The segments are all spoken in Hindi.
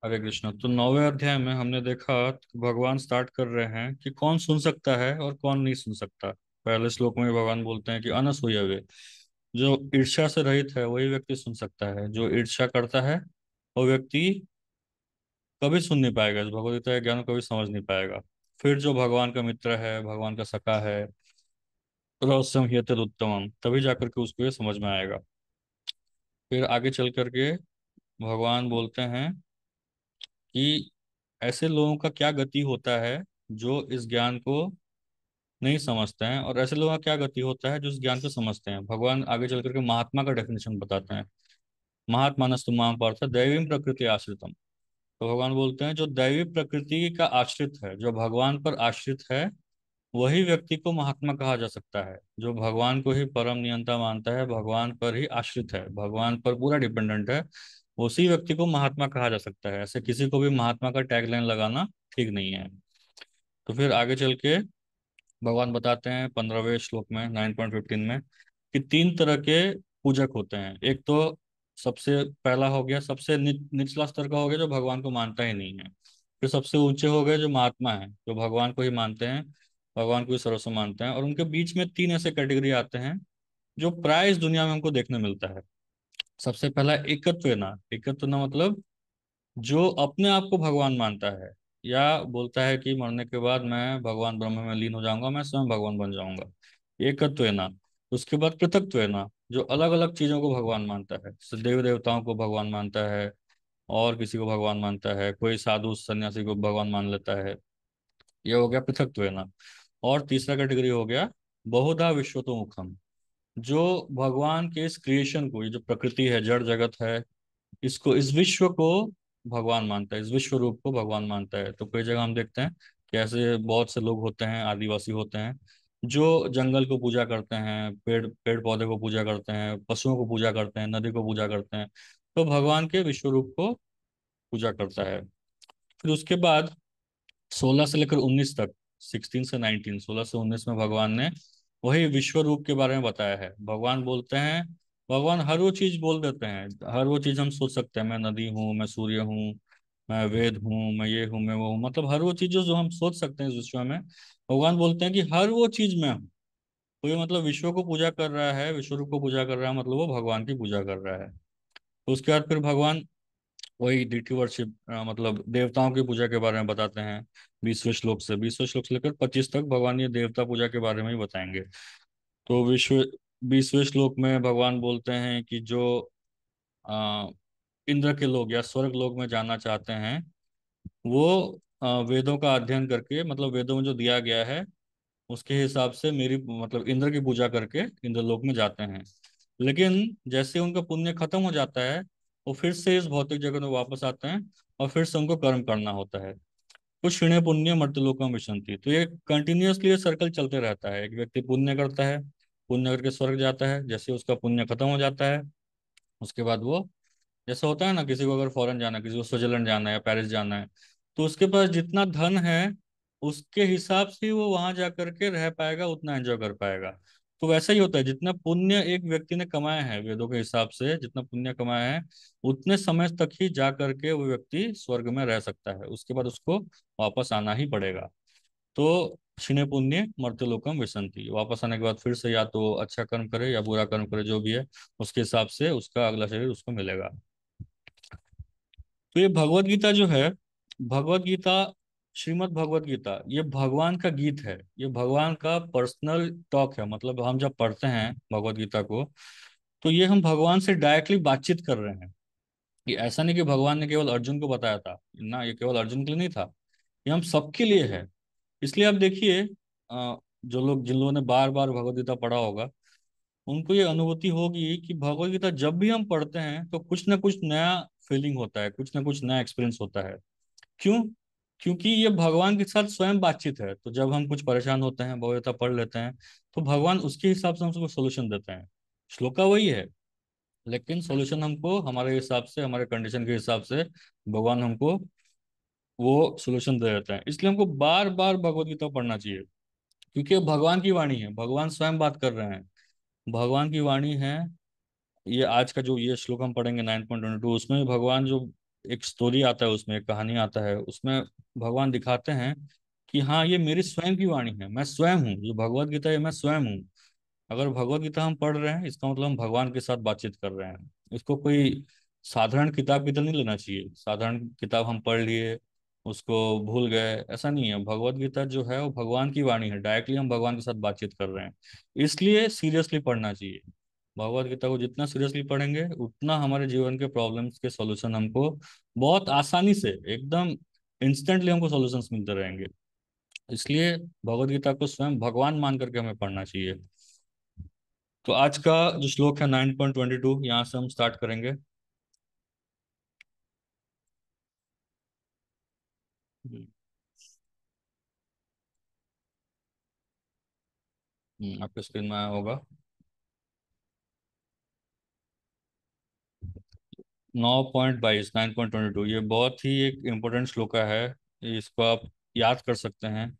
हरे कृष्ण। तो 9वें अध्याय में हमने देखा कि भगवान स्टार्ट कर रहे हैं कि कौन सुन सकता है और कौन नहीं सुन सकता। पहले श्लोक में भगवान बोलते हैं कि अनसूयवे, जो ईर्ष्या से रहित है वही व्यक्ति सुन सकता है। जो ईर्ष्या करता है वो व्यक्ति कभी सुन नहीं पाएगा, इस भगवदगीता के ज्ञान को कभी समझ नहीं पाएगा। फिर जो भगवान का मित्र है, भगवान का सखा है, रहस्यम ह्येतद उत्तमम, तभी जाकर के उसको ये समझ में आएगा। फिर आगे चल करके भगवान बोलते हैं कि ऐसे लोगों का क्या गति होता है जो इस ज्ञान को नहीं समझते हैं, और ऐसे लोगों का क्या गति होता है जो इस ज्ञान को समझते हैं। भगवान आगे चल करके महात्मा का डेफिनेशन बताते हैं। महात्मानस्तु माम पार्थ दैवीं प्रकृति आश्रितम। तो भगवान बोलते हैं जो दैवी प्रकृति का आश्रित है, जो भगवान पर आश्रित है, वही व्यक्ति को महात्मा कहा जा सकता है। जो भगवान को ही परम नियंता मानता है, भगवान पर ही आश्रित है, भगवान पर पूरा डिपेंडेंट है, उसी व्यक्ति को महात्मा कहा जा सकता है। ऐसे किसी को भी महात्मा का टैगलाइन लगाना ठीक नहीं है। तो फिर आगे चल के भगवान बताते हैं 15वें श्लोक में 9.15 में कि तीन तरह के पूजक होते हैं। एक तो सबसे पहला हो गया, सबसे निचला स्तर का हो गया जो भगवान को मानता ही नहीं है। फिर सबसे ऊंचे हो गए जो महात्मा है, जो भगवान को ही मानते हैं, भगवान को ही सर्वस्व मानते हैं। और उनके बीच में तीन ऐसे कैटेगरी आते हैं जो प्राय इस दुनिया में हमको देखने मिलता है। सबसे पहला एकत्व। एकत्व मतलब जो अपने आप को भगवान मानता है, या बोलता है कि मरने के बाद मैं भगवान ब्रह्म में लीन हो जाऊंगा, मैं स्वयं भगवान बन जाऊंगा। एकत्वेना। उसके बाद पृथक्त्वेना, जो अलग अलग चीजों को भगवान मानता है, जैसे देव देवताओं को भगवान मानता है, और किसी को भगवान मानता है, कोई साधु सन्यासी को भगवान मान लेता है। ये हो गया पृथक्त्वेना। और तीसरा कैटेगरी हो गया बहुधा विश्वतोमुखम, जो भगवान के इस क्रिएशन को, ये जो प्रकृति है, जड़ जगत है, इसको, इस विश्व को भगवान मानता है, इस विश्व रूप को भगवान मानता है। तो कई जगह हम देखते हैं कि ऐसे बहुत से लोग होते हैं, आदिवासी होते हैं, जो जंगल को पूजा करते हैं, पेड़ पेड़ पौधे को पूजा करते हैं, पशुओं को पूजा करते हैं, नदी को पूजा करते हैं। तो भगवान के विश्व रूप को पूजा करता है। फिर उसके बाद 16 से लेकर 19 तक, 16 से 19, 16 से 19 में भगवान ने वही विश्व रूप के बारे में बताया है। भगवान बोलते हैं, भगवान हर वो चीज बोल देते हैं, हर वो चीज हम सोच सकते हैं, मैं नदी हूँ, मैं सूर्य हूँ, मैं वेद हूँ, मैं ये हूँ, मैं वो हूँ, मतलब हर वो चीज जो जो हम सोच सकते हैं इस विश्व में, भगवान बोलते हैं कि हर वो चीज मैं हूँ। तो ये मतलब विश्व को पूजा कर रहा है, विश्व रूप को पूजा कर रहा है, मतलब वो भगवान की पूजा कर रहा है। तो उसके बाद फिर भगवान वही डिटी वर्शिप, मतलब देवताओं की पूजा के बारे में बताते हैं। 20वें श्लोक से लेकर 25 तक भगवान ये देवता पूजा के बारे में ही बताएंगे। तो 20वें श्लोक में भगवान बोलते हैं कि जो अ, इंद्र के लोग या स्वर्ग लोक में जाना चाहते हैं, वो वेदों का अध्ययन करके, मतलब वेदों में जो दिया गया है उसके हिसाब से मेरी, मतलब इंद्र की पूजा करके इंद्रलोक में जाते हैं। लेकिन जैसे उनका पुण्य खत्म हो जाता है, वो फिर से इस भौतिक जगत में वापस आते हैं, और फिर से उनको कर्म करना होता है। कुछ क्षीणे पुण्य मर्त्यलोकम विशंति। तो ये कंटिन्यूअसली ये सर्कल चलते रहता है। एक व्यक्ति पुण्य करता है, पुण्य करके स्वर्ग जाता है, जैसे उसका पुण्य खत्म हो जाता है, उसके बाद वो, जैसे होता है ना, किसी को अगर फॉरेन जाना है, किसी को स्विट्जरलैंड जाना है या पेरिस जाना है, तो उसके पास जितना धन है उसके हिसाब से ही वो वहां जा करके रह पाएगा, उतना एंजॉय कर पाएगा। तो वैसा ही होता है, जितना पुण्य एक व्यक्ति ने कमाया है, वेदों के हिसाब से जितना पुण्य कमाया है, उतने समय तक ही जा करके वो व्यक्ति स्वर्ग में रह सकता है, उसके बाद उसको वापस आना ही पड़ेगा। तो क्षीणे पुण्य मर्त्यलोकम विशंति, वापस आने के बाद फिर से या तो अच्छा कर्म करे या बुरा कर्म करे, जो भी है उसके हिसाब से उसका अगला शरीर उसको मिलेगा। तो ये भगवत गीता जो है, भगवत गीता, श्रीमद् भगवत गीता, ये भगवान का गीत है, ये भगवान का पर्सनल टॉक है। मतलब हम जब पढ़ते हैं भगवत गीता को, तो ये हम भगवान से डायरेक्टली बातचीत कर रहे हैं। ये ऐसा नहीं कि भगवान ने केवल अर्जुन को बताया था ना, ये केवल अर्जुन के लिए नहीं था, ये हम सबके लिए है। इसलिए आप देखिए, जो लोग, जिन लोगों ने बार बार भगवत गीता पढ़ा होगा, उनको ये अनुभूति होगी कि भगवत गीता जब भी हम पढ़ते हैं तो कुछ ना कुछ नया फीलिंग होता है, कुछ ना कुछ नया एक्सपीरियंस होता है। क्यों? क्योंकि ये भगवान के साथ स्वयं बातचीत है। तो जब हम कुछ परेशान होते हैं, भगवत गीता पढ़ लेते हैं, तो भगवान उसके हिसाब से हमको सोल्यूशन देते हैं। श्लोका वही है, लेकिन सॉल्यूशन हमको हमारे हिसाब से, हमारे कंडीशन के हिसाब से भगवान हमको वो सोल्यूशन दे देते हैं। इसलिए हमको बार बार भगवत गीता पढ़ना चाहिए, क्योंकि ये भगवान की वाणी है, भगवान स्वयं बात कर रहे हैं, भगवान की वाणी है। ये आज का जो ये श्लोक हम पढ़ेंगे 9.22, उसमें भी भगवान जो एक स्टोरी आता है, उसमें एक कहानी आता है, उसमें भगवान दिखाते हैं कि हाँ, ये मेरी स्वयं की वाणी है, मैं स्वयं हूँ, जो भगवत गीता है मैं स्वयं हूँ। अगर भगवत गीता हम पढ़ रहे हैं, इसका मतलब हम भगवान के साथ बातचीत कर रहे हैं। इसको कोई साधारण किताब की तरह नहीं लेना चाहिए, साधारण किताब हम पढ़ लिए, उसको भूल गए, ऐसा नहीं है। भगवत गीता जो है वो भगवान की वाणी है, डायरेक्टली हम भगवान के साथ बातचीत कर रहे हैं, इसलिए सीरियसली पढ़ना चाहिए। भगवत गीता को जितना सीरियसली पढ़ेंगे, उतना हमारे जीवन के प्रॉब्लम्स के सॉल्यूशन हमको बहुत आसानी से, एकदम इंस्टेंटली हमको सॉल्यूशंस मिलते रहेंगे। इसलिए भगवत गीता को स्वयं भगवान मान करके हमें पढ़ना चाहिए। तो आज का जो श्लोक है 9.22, यहाँ से हम स्टार्ट करेंगे। आपके स्क्रीन में आया होगा। 9.22, 9.22, ये बहुत ही एक इम्पोर्टेंट श्लोका है। इसको आप याद कर सकते हैं।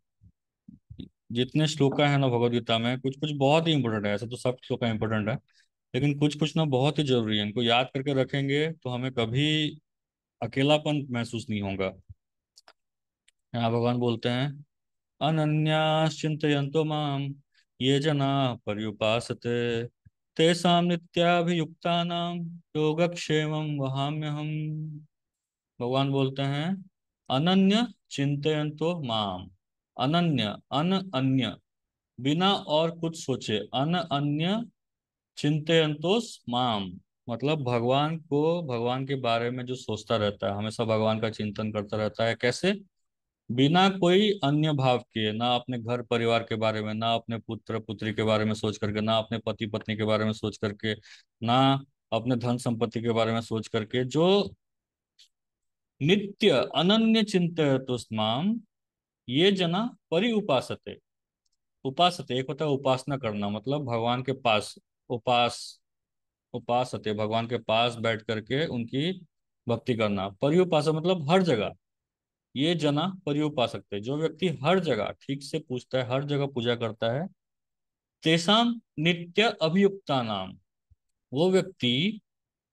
जितने श्लोका है ना भगवत गीता में, कुछ कुछ बहुत ही इंपॉर्टेंट है, ऐसे तो सब श्लोका इंपॉर्टेंट है, लेकिन कुछ कुछ ना बहुत ही जरूरी है। इनको याद करके रखेंगे तो हमें कभी अकेलापन महसूस नहीं होगा। यहाँ भगवान बोलते हैं, अनन्याश्चिन्तयन्तो माम ये जना पर्युपासते तेषां नित्याभियुक्तानां योगक्षेमं वहाम्यहम्। भगवान बोलते हैं, अनन्य चिंतयन्तो माम। अनन्य, अन अन्य, बिना और कुछ सोचे, अन अन्य चिंतयन्तोस माम, मतलब भगवान को, भगवान के बारे में जो सोचता रहता है, हमेशा भगवान का चिंतन करता रहता है, कैसे? बिना कोई अन्य भाव के, ना अपने घर परिवार के बारे में, ना अपने पुत्र पुत्री के बारे में सोच करके, ना अपने पति पत्नी के बारे में सोच करके, ना अपने धन संपत्ति के बारे में सोच करके, जो नित्य अनन्य चिंतयतो माम ये जना परि उपासते। उपासते एक होता है उपासना करना, मतलब भगवान के पास, उपास, उपासते भगवान के पास बैठ करके उनकी भक्ति करना। पर्युपास मतलब हर जगह, ये जना पर्युपासक थे, जो व्यक्ति हर जगह ठीक से पूछता है, हर जगह पूजा करता है, तेसाम नित्य अभियुक्ता नाम, वो व्यक्ति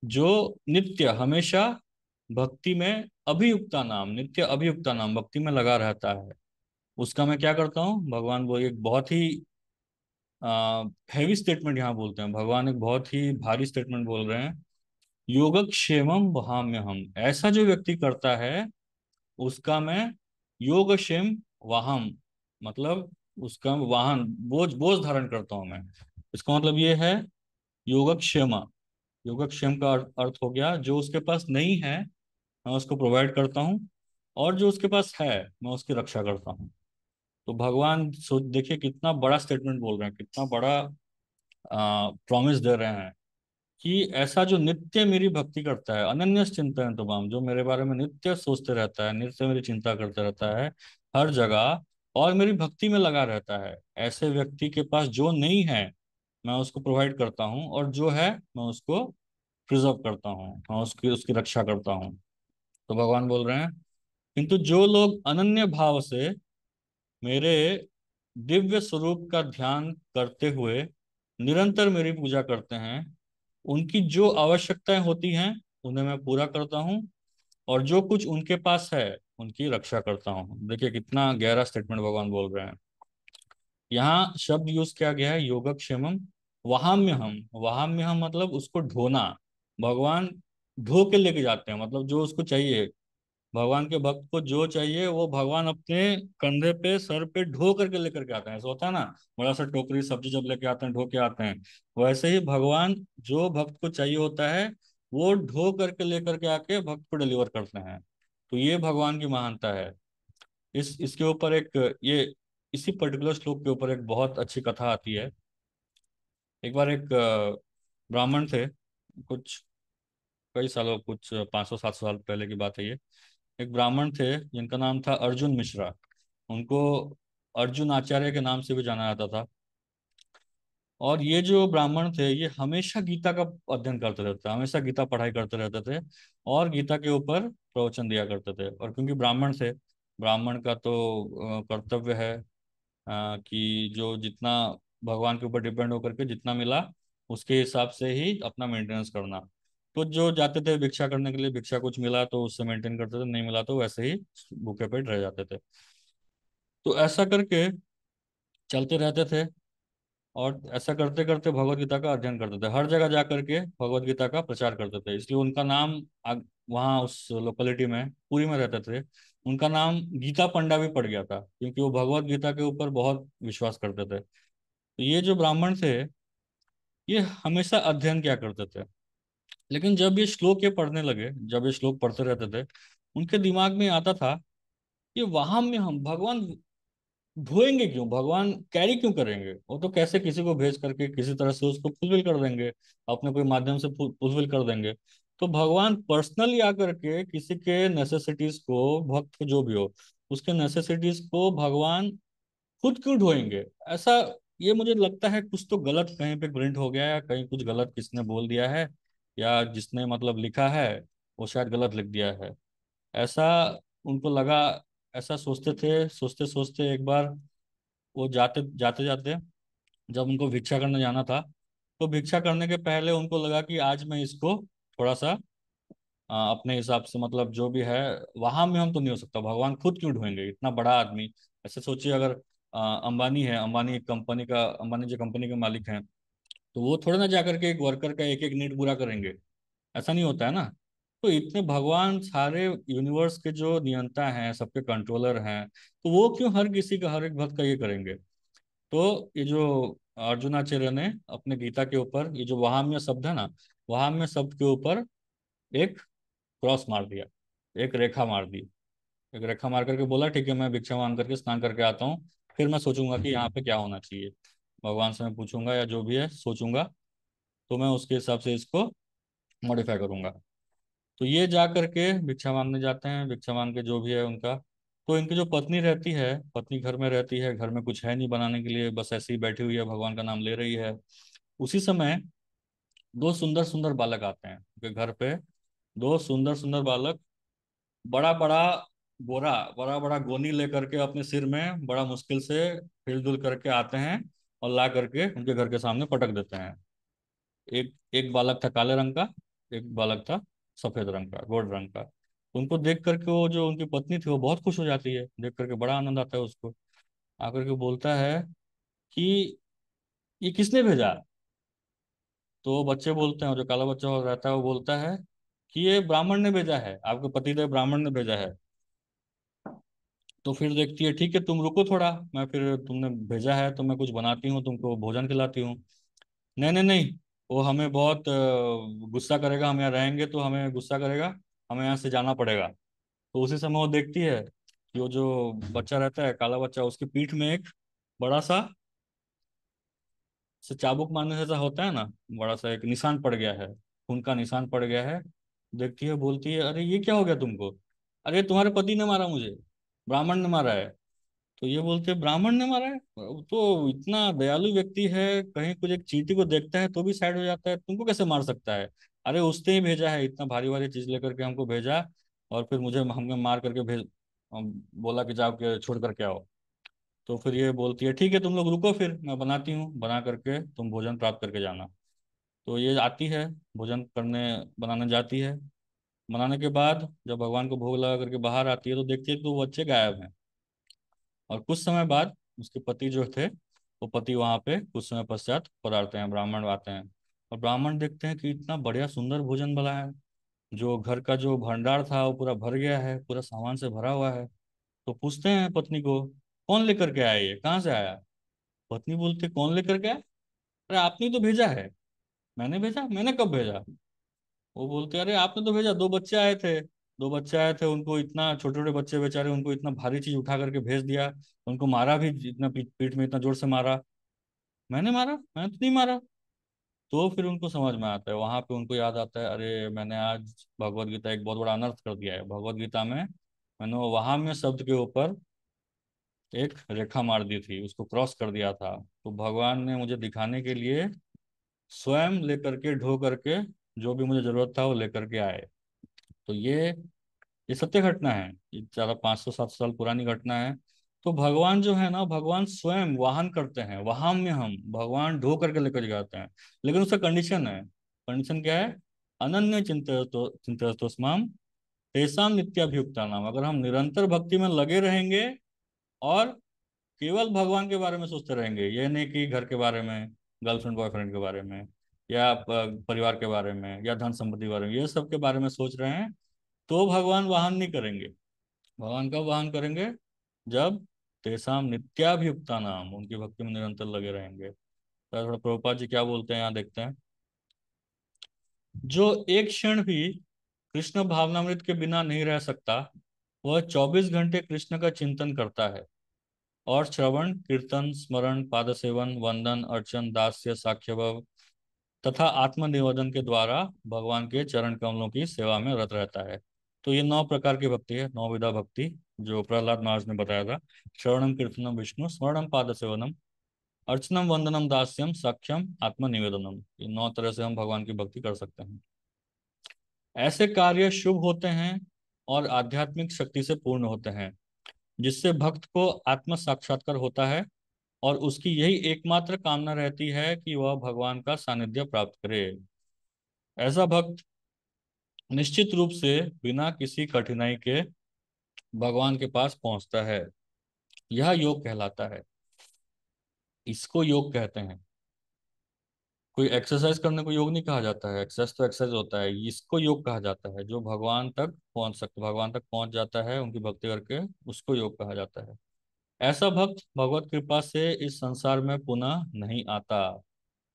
जो नित्य हमेशा भक्ति में, अभियुक्ता नाम, नित्य अभियुक्ता नाम, भक्ति में लगा रहता है, उसका मैं क्या करता हूँ। भगवान वो एक बहुत ही हैवी स्टेटमेंट यहाँ बोलते हैं, भगवान एक बहुत ही भारी स्टेटमेंट बोल रहे हैं। योगक्षेमम वहाम्य हम, ऐसा जो व्यक्ति करता है उसका मैं योगक्षेम वाहम, मतलब उसका वाहन, बोझ बोझ धारण करता हूं मैं। इसका मतलब ये है योगक्षेमा। योगक्षेम का अर्थ हो गया, जो उसके पास नहीं है मैं उसको प्रोवाइड करता हूँ, और जो उसके पास है मैं उसकी रक्षा करता हूँ। तो भगवान सोच देखिए कितना बड़ा स्टेटमेंट बोल रहे हैं, कितना बड़ा प्रॉमिस दे रहे हैं कि ऐसा जो नित्य मेरी भक्ति करता है, अनन्य चिंतन तमाम, जो मेरे बारे में नित्य सोचते रहता है, नित्य मेरी चिंता करते रहता है हर जगह, और मेरी भक्ति में लगा रहता है, ऐसे व्यक्ति के पास जो नहीं है मैं उसको प्रोवाइड करता हूँ, और जो है मैं उसको प्रिजर्व करता हूँ, मैं उसकी उसकी रक्षा करता हूँ। तो भगवान बोल रहे हैं, किंतु जो लोग अनन्य भाव से मेरे दिव्य स्वरूप का ध्यान करते हुए निरंतर मेरी पूजा करते हैं, उनकी जो आवश्यकताएं होती हैं उन्हें मैं पूरा करता हूँ, और जो कुछ उनके पास है उनकी रक्षा करता हूँ। देखिए कितना गहरा स्टेटमेंट भगवान बोल रहे हैं। यहाँ शब्द यूज किया गया है योगक्षेमम वहाम्यहम। वहाम्यहम मतलब उसको ढोना। भगवान ढो के लेके जाते हैं, मतलब जो उसको चाहिए, भगवान के भक्त को जो चाहिए वो भगवान अपने कंधे पे, सर पे ढो करके लेकर के आते हैं। ऐसा होता है ना, बड़ा सा टोकरी सब्जी जब लेके आते हैं ढो के आते हैं, वैसे ही भगवान जो भक्त को चाहिए होता है वो ढो करके लेकर के आके भक्त को डिलीवर करते हैं। तो ये भगवान की महानता है। इस इसके ऊपर एक, ये इसी पर्टिकुलर श्लोक के ऊपर एक बहुत अच्छी कथा आती है। एक बार एक ब्राह्मण थे, कुछ कई सालों, कुछ 500 700 साल पहले की बात है ये। एक ब्राह्मण थे जिनका नाम था अर्जुन मिश्रा। उनको अर्जुन आचार्य के नाम से भी जाना जाता था। और ये जो ब्राह्मण थे ये हमेशा गीता का अध्ययन करते रहते थे, हमेशा गीता पढ़ाई करते रहते थे, और गीता के ऊपर प्रवचन दिया करते थे। और क्योंकि ब्राह्मण थे, ब्राह्मण का तो कर्तव्य है कि जो जितना भगवान के ऊपर डिपेंड होकर के जितना मिला उसके हिसाब से ही अपना मेंटेनेंस करना। तो जो जाते थे भिक्षा करने के लिए, भिक्षा कुछ मिला तो उससे मेंटेन करते थे, नहीं मिला तो वैसे ही भूखे पेट रह जाते थे। तो ऐसा करके चलते रहते थे। और ऐसा करते करते भगवत गीता का अध्ययन करते थे, हर जगह जा करके भगवत गीता का प्रचार करते थे। इसलिए उनका नाम वहाँ उस लोकेलिटी में, पुरी में रहते थे, उनका नाम गीता पंडा भी पड़ गया था, क्योंकि वो भगवत गीता के ऊपर बहुत विश्वास करते थे। तो ये जो ब्राह्मण थे, ये हमेशा अध्ययन किया करते थे। लेकिन जब ये श्लोक ये पढ़ने लगे, जब ये श्लोक पढ़ते रहते थे, उनके दिमाग में आता था कि वहां में हम भगवान ढोएंगे क्यों, भगवान कैरी क्यों करेंगे, वो तो कैसे किसी को भेज करके किसी तरह से उसको फुलफिल कर देंगे, अपने कोई माध्यम से फुलफिल कर देंगे। तो भगवान पर्सनली आकर के किसी के नेसेसिटीज को, भक्त जो भी हो, उसके नेसेसिटीज को भगवान खुद क्यों ढोएंगे, ऐसा ये मुझे लगता है कुछ तो गलत कहीं पे प्रिंट हो गया है, कहीं कुछ गलत किसने बोल दिया है, या जिसने मतलब लिखा है वो शायद गलत लिख दिया है, ऐसा उनको लगा। ऐसा सोचते थे, सोचते सोचते एक बार वो जाते जाते जाते, जब उनको भिक्षा करने जाना था, तो भिक्षा करने के पहले उनको लगा कि आज मैं इसको थोड़ा सा अपने हिसाब से, मतलब जो भी है, वहां में हम तो नहीं हो सकता, भगवान खुद क्यों ढूंढेंगे इतना बड़ा आदमी। ऐसे सोचिए, अगर अंबानी है, अंबानी एक कंपनी का, अंबानी जो कंपनी के मालिक हैं, तो वो थोड़े ना जाकर के एक वर्कर का एक एक नीड पूरा करेंगे, ऐसा नहीं होता है ना। तो इतने भगवान सारे यूनिवर्स के जो नियंता हैं, सबके कंट्रोलर हैं, तो वो क्यों हर किसी का, हर एक भक्त का ये करेंगे। तो ये जो अर्जुनाचार्य ने अपने गीता के ऊपर ये जो वहाम्य शब्द है ना, वहाम्य शब्द के ऊपर एक क्रॉस मार दिया, एक रेखा मार दी। एक रेखा मार करके बोला ठीक है, मैं भिक्षा मांग करके स्नान करके आता हूँ, फिर मैं सोचूंगा कि यहाँ पे क्या होना चाहिए, भगवान से मैं पूछूंगा या जो भी है सोचूंगा, तो मैं उसके हिसाब से इसको मॉडिफाई करूंगा। तो ये जा करके भिक्षा मांगने जाते हैं, भिक्षा मांग के जो भी है उनका, तो इनकी जो पत्नी रहती है, पत्नी घर में रहती है, घर में कुछ है नहीं बनाने के लिए, बस ऐसे ही बैठी हुई है, भगवान का नाम ले रही है। उसी समय दो सुंदर सुंदर बालक आते हैं उनके घर पे। दो सुंदर सुंदर बालक, बड़ा बड़ा बोरा, बड़ा बड़ा गोनी लेकर के अपने सिर में बड़ा मुश्किल से हिलडुल करके आते हैं, और ला करके उनके घर के सामने पटक देते हैं। एक एक बालक था काले रंग का, एक बालक था सफेद रंग का, गोल्ड रंग का। उनको देख करके वो जो उनकी पत्नी थी वो बहुत खुश हो जाती है, देख करके बड़ा आनंद आता है उसको। आकर के बोलता है कि ये किसने भेजा। तो वो बच्चे बोलते हैं, जो काला बच्चा हो रहता है वो बोलता है कि ये ब्राह्मण ने भेजा है, आपके पतिदेव ब्राह्मण ने भेजा है। तो फिर देखती है ठीक है तुम रुको थोड़ा, मैं फिर तुमने भेजा है तो मैं कुछ बनाती हूँ, तुमको भोजन खिलाती हूँ। नहीं नहीं नहीं, वो हमें बहुत गुस्सा करेगा, हम यहाँ रहेंगे तो हमें गुस्सा करेगा, हमें यहाँ से जाना पड़ेगा। तो उसी समय वो देखती है कि वो जो बच्चा रहता है काला बच्चा, उसकी पीठ में एक बड़ा सा, से चाबुक मारने से ऐसा होता है ना, बड़ा सा एक निशान पड़ गया है, खून का निशान पड़ गया है। देखती है, बोलती है अरे ये क्या हो गया तुमको। अरे तुम्हारे पति ने मारा मुझे, ब्राह्मण ने मारा है। तो ये बोलते हैं ब्राह्मण ने मारा है, तो इतना दयालु व्यक्ति है, कहीं कुछ एक चींटी को देखता है तो भी साइड हो जाता है, तुमको कैसे मार सकता है। अरे उसने ही भेजा है, इतना भारी भारी चीज लेकर के हमको भेजा, और फिर मुझे हमें मार करके भेज, बोला कि जाओ के छोड़ करके आओ। तो फिर ये बोलती है ठीक है तुम लोग रुको, फिर मैं बनाती हूँ, बना करके तुम भोजन प्राप्त करके जाना। तो ये आती है, भोजन करने बनाने जाती है। बनाने के बाद जब भगवान को भोग लगा करके बाहर आती है, तो देखती है कि वो बच्चे गायब हैं। और कुछ समय बाद उसके पति जो थे, वो पति वहां पे कुछ समय पश्चात पधारते हैं, ब्राह्मण आते हैं। और ब्राह्मण देखते हैं कि इतना बढ़िया सुंदर भोजन बना है, जो घर का जो भंडार था वो पूरा भर गया है, पूरा सामान से भरा हुआ है। तो पूछते हैं पत्नी को, कौन लेकर के आया, ये कहाँ से आया। पत्नी बोलती है कौन लेकर के आया, अरे आपने तो भेजा है। मैंने भेजा, मैंने कब भेजा। वो बोलते अरे आपने तो भेजा, दो बच्चे आए थे, दो बच्चे आए थे, उनको इतना, छोटे छोटे बच्चे बेचारे, उनको इतना भारी चीज उठा करके भेज दिया, उनको मारा भी, इतना पीठ में इतना जोर से मारा। मैंने मारा, मैंने तो नहीं मारा। तो फिर उनको समझ में आता है, वहां पे उनको याद आता है, अरे मैंने आज भगवत गीता एक बहुत बड़ा अनर्थ कर दिया है, भगवत गीता में मैंने वो वहां में शब्द के ऊपर एक रेखा मार दी थी, उसको क्रॉस कर दिया था। तो भगवान ने मुझे दिखाने के लिए स्वयं लेकर के, ढो करके, जो भी मुझे जरूरत था वो लेकर के आए। तो ये सत्य घटना है, ये ज़्यादा 500 700 साल पुरानी घटना है। तो भगवान जो है ना, भगवान स्वयं वाहन करते हैं, वाहन में हम भगवान ढो करके लेकर जाते हैं। लेकिन उसका कंडीशन है, कंडीशन क्या है, अनन्य चिंतयतोस्माम तेषाम नित्याभियुक्ता नाम। अगर हम निरंतर भक्ति में लगे रहेंगे और केवल भगवान के बारे में सोचते रहेंगे, ये नहीं कि घर के बारे में, गर्लफ्रेंड बॉयफ्रेंड के बारे में, या परिवार के बारे में, या धन संपत्ति के बारे में, ये सब के बारे में सोच रहे हैं, तो भगवान वाहन नहीं करेंगे। भगवान कब वाहन करेंगे? जब तेसाम नित्याभियुक्ता नाम, उनकी भक्ति में निरंतर लगे रहेंगे। तो थोड़ा प्रभुपाद जी क्या बोलते हैं यहाँ देखते हैं। जो एक क्षण भी कृष्ण भावनामृत के बिना नहीं रह सकता, वह 24 घंटे कृष्ण का चिंतन करता है, और श्रवण कीर्तन स्मरण पाद सेवन वंदन अर्चन दास्य साख्यभव तथा आत्मनिवेदन के द्वारा भगवान के चरण कमलों की सेवा में रत रहता है। तो ये 9 प्रकार की भक्ति है, 9 विधा भक्ति जो प्रहलाद महाराज ने बताया था। श्रवणम कीर्तनम विष्णु स्मरणम पाद सेवनम अर्चनम वंदनम दास्यम साख्यम आत्मनिवेदनम, ये 9 तरह से हम भगवान की भक्ति कर सकते हैं। ऐसे कार्य शुभ होते हैं और आध्यात्मिक शक्ति से पूर्ण होते हैं, जिससे भक्त को आत्म साक्षात्कार होता है, और उसकी यही एकमात्र कामना रहती है कि वह भगवान का सानिध्य प्राप्त करे। ऐसा भक्त निश्चित रूप से बिना किसी कठिनाई के भगवान के पास पहुंचता है। यह योग कहलाता है, इसको योग कहते हैं। कोई एक्सरसाइज करने को योग नहीं कहा जाता है, एक्सरसाइज तो एक्सरसाइज होता है, इसको योग कहा जाता है। जो भगवान तक पहुंच सकता, भगवान तक पहुंच जाता है उनकी भक्ति करके, उसको योग कहा जाता है। ऐसा भक्त भगवत कृपा से इस संसार में पुनः नहीं आता।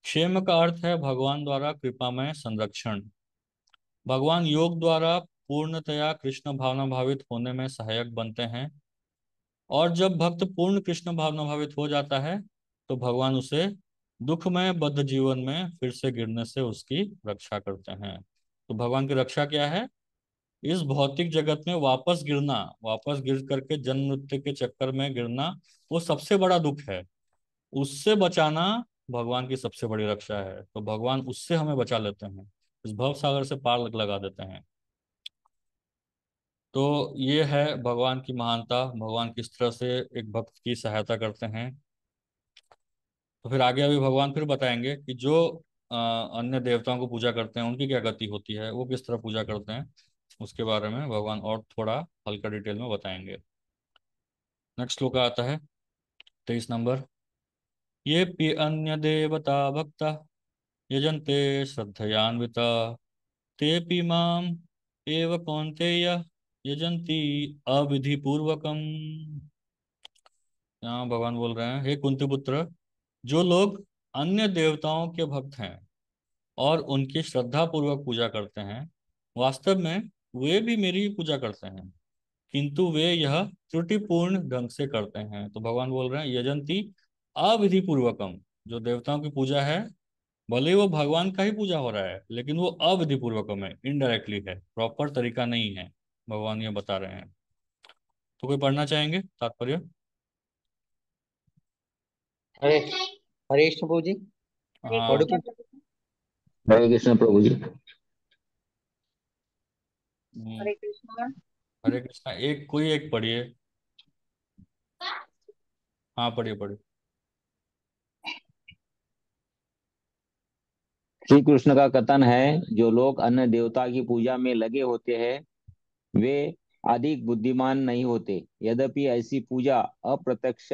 क्षेम का अर्थ है भगवान द्वारा कृपामय संरक्षण। भगवान योग द्वारा पूर्णतया कृष्ण भावना भावित होने में सहायक बनते हैं, और जब भक्त पूर्ण कृष्ण भावना भावित हो जाता है, तो भगवान उसे दुखमय बद्ध जीवन में फिर से गिरने से उसकी रक्षा करते हैं। तो भगवान की रक्षा क्या है? इस भौतिक जगत में वापस गिरना, वापस गिर करके जन्म मृत्यु के चक्कर में गिरना, वो सबसे बड़ा दुख है। उससे बचाना भगवान की सबसे बड़ी रक्षा है। तो भगवान उससे हमें बचा लेते हैं, इस भव सागर से पार लगा देते हैं। तो ये है भगवान की महानता, भगवान किस तरह से एक भक्त की सहायता करते हैं। तो फिर आगे अभी भगवान फिर बताएंगे कि जो अन्य देवताओं को पूजा करते हैं उनकी क्या गति होती है, वो किस तरह पूजा करते हैं, उसके बारे में भगवान और थोड़ा हल्का डिटेल में बताएंगे। नेक्स्ट श्लोक आता है 23 नंबर। ये पी अन्य देवता भक्ता यजन्ते श्रद्धयान्विता तेऽपि माम एव कौन्तेय यजन्ति अविधि पूर्वकम। यहाँ भगवान बोल रहे हैं, हे कुंती पुत्र, जो लोग अन्य देवताओं के भक्त हैं और उनकी श्रद्धा पूर्वक पूजा करते हैं, वास्तव में वे भी मेरी ही पूजा करते हैं, किंतु वे यह त्रुटिपूर्ण ढंग से करते हैं। तो भगवान बोल रहे हैं, यजंती अविधि पूर्वकम। जो देवताओं की पूजा है, भले ही वो भगवान का ही पूजा हो रहा है, लेकिन वो अविधि पूर्वकम है, इनडायरेक्टली है, प्रॉपर तरीका नहीं है। भगवान ये बता रहे हैं। तो कोई पढ़ना चाहेंगे तात्पर्य? हरे हरे कृष्ण प्रभु जी। हाँ। ऑडियो हरे कृष्ण प्रभु जी। हम्म, हरे कृष्णा। हरे कृष्णा, एक कोई एक पढ़िए। हाँ पढ़िए पढ़िए। श्री कृष्ण का कथन है, जो लोग अन्य देवता की पूजा में लगे होते हैं, वे अधिक बुद्धिमान नहीं होते। यद्यपि ऐसी पूजा अप्रत्यक्ष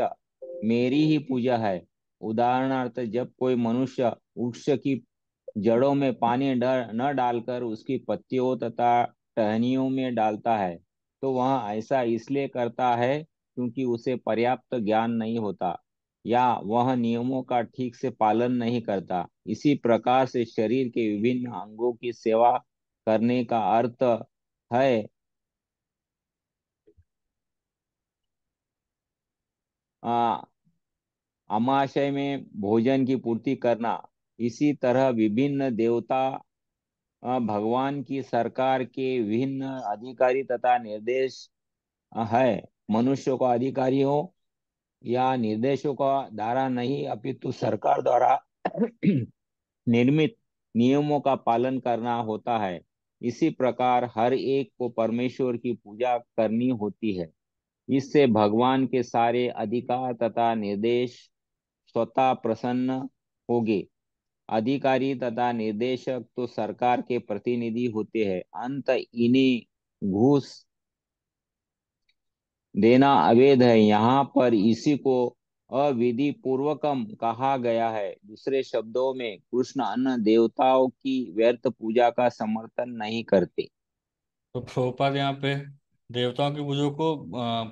मेरी ही पूजा है। उदाहरणार्थ, जब कोई मनुष्य वृक्ष की जड़ों में पानी न डालकर उसकी पत्तियों तथा टहनियों में डालता है, तो वह ऐसा इसलिए करता है क्योंकि उसे पर्याप्त ज्ञान नहीं होता, या वह नियमों का ठीक से पालन नहीं करता। इसी प्रकार से शरीर के विभिन्न अंगों की सेवा करने का अर्थ है आ, अमाशय में भोजन की पूर्ति करना। इसी तरह विभिन्न देवता भगवान की सरकार के विभिन्न अधिकारी तथा निर्देश है। मनुष्यों का अधिकारियों या निर्देशों का द्वारा नहीं, अपितु सरकार द्वारा निर्मित नियमों का पालन करना होता है। इसी प्रकार हर एक को परमेश्वर की पूजा करनी होती है। इससे भगवान के सारे अधिकार तथा निर्देश स्वतः प्रसन्न होंगे। अधिकारी तथा निर्देशक तो सरकार के प्रतिनिधि होते हैं। अंत इन्हें घूस देना अवैध है। यहाँ पर इसी को अविधि पूर्वकम कहा गया है। दूसरे शब्दों में कृष्ण अन्य देवताओं की व्यर्थ पूजा का समर्थन नहीं करते। तो प्रभुपाद यहाँ पे देवताओं की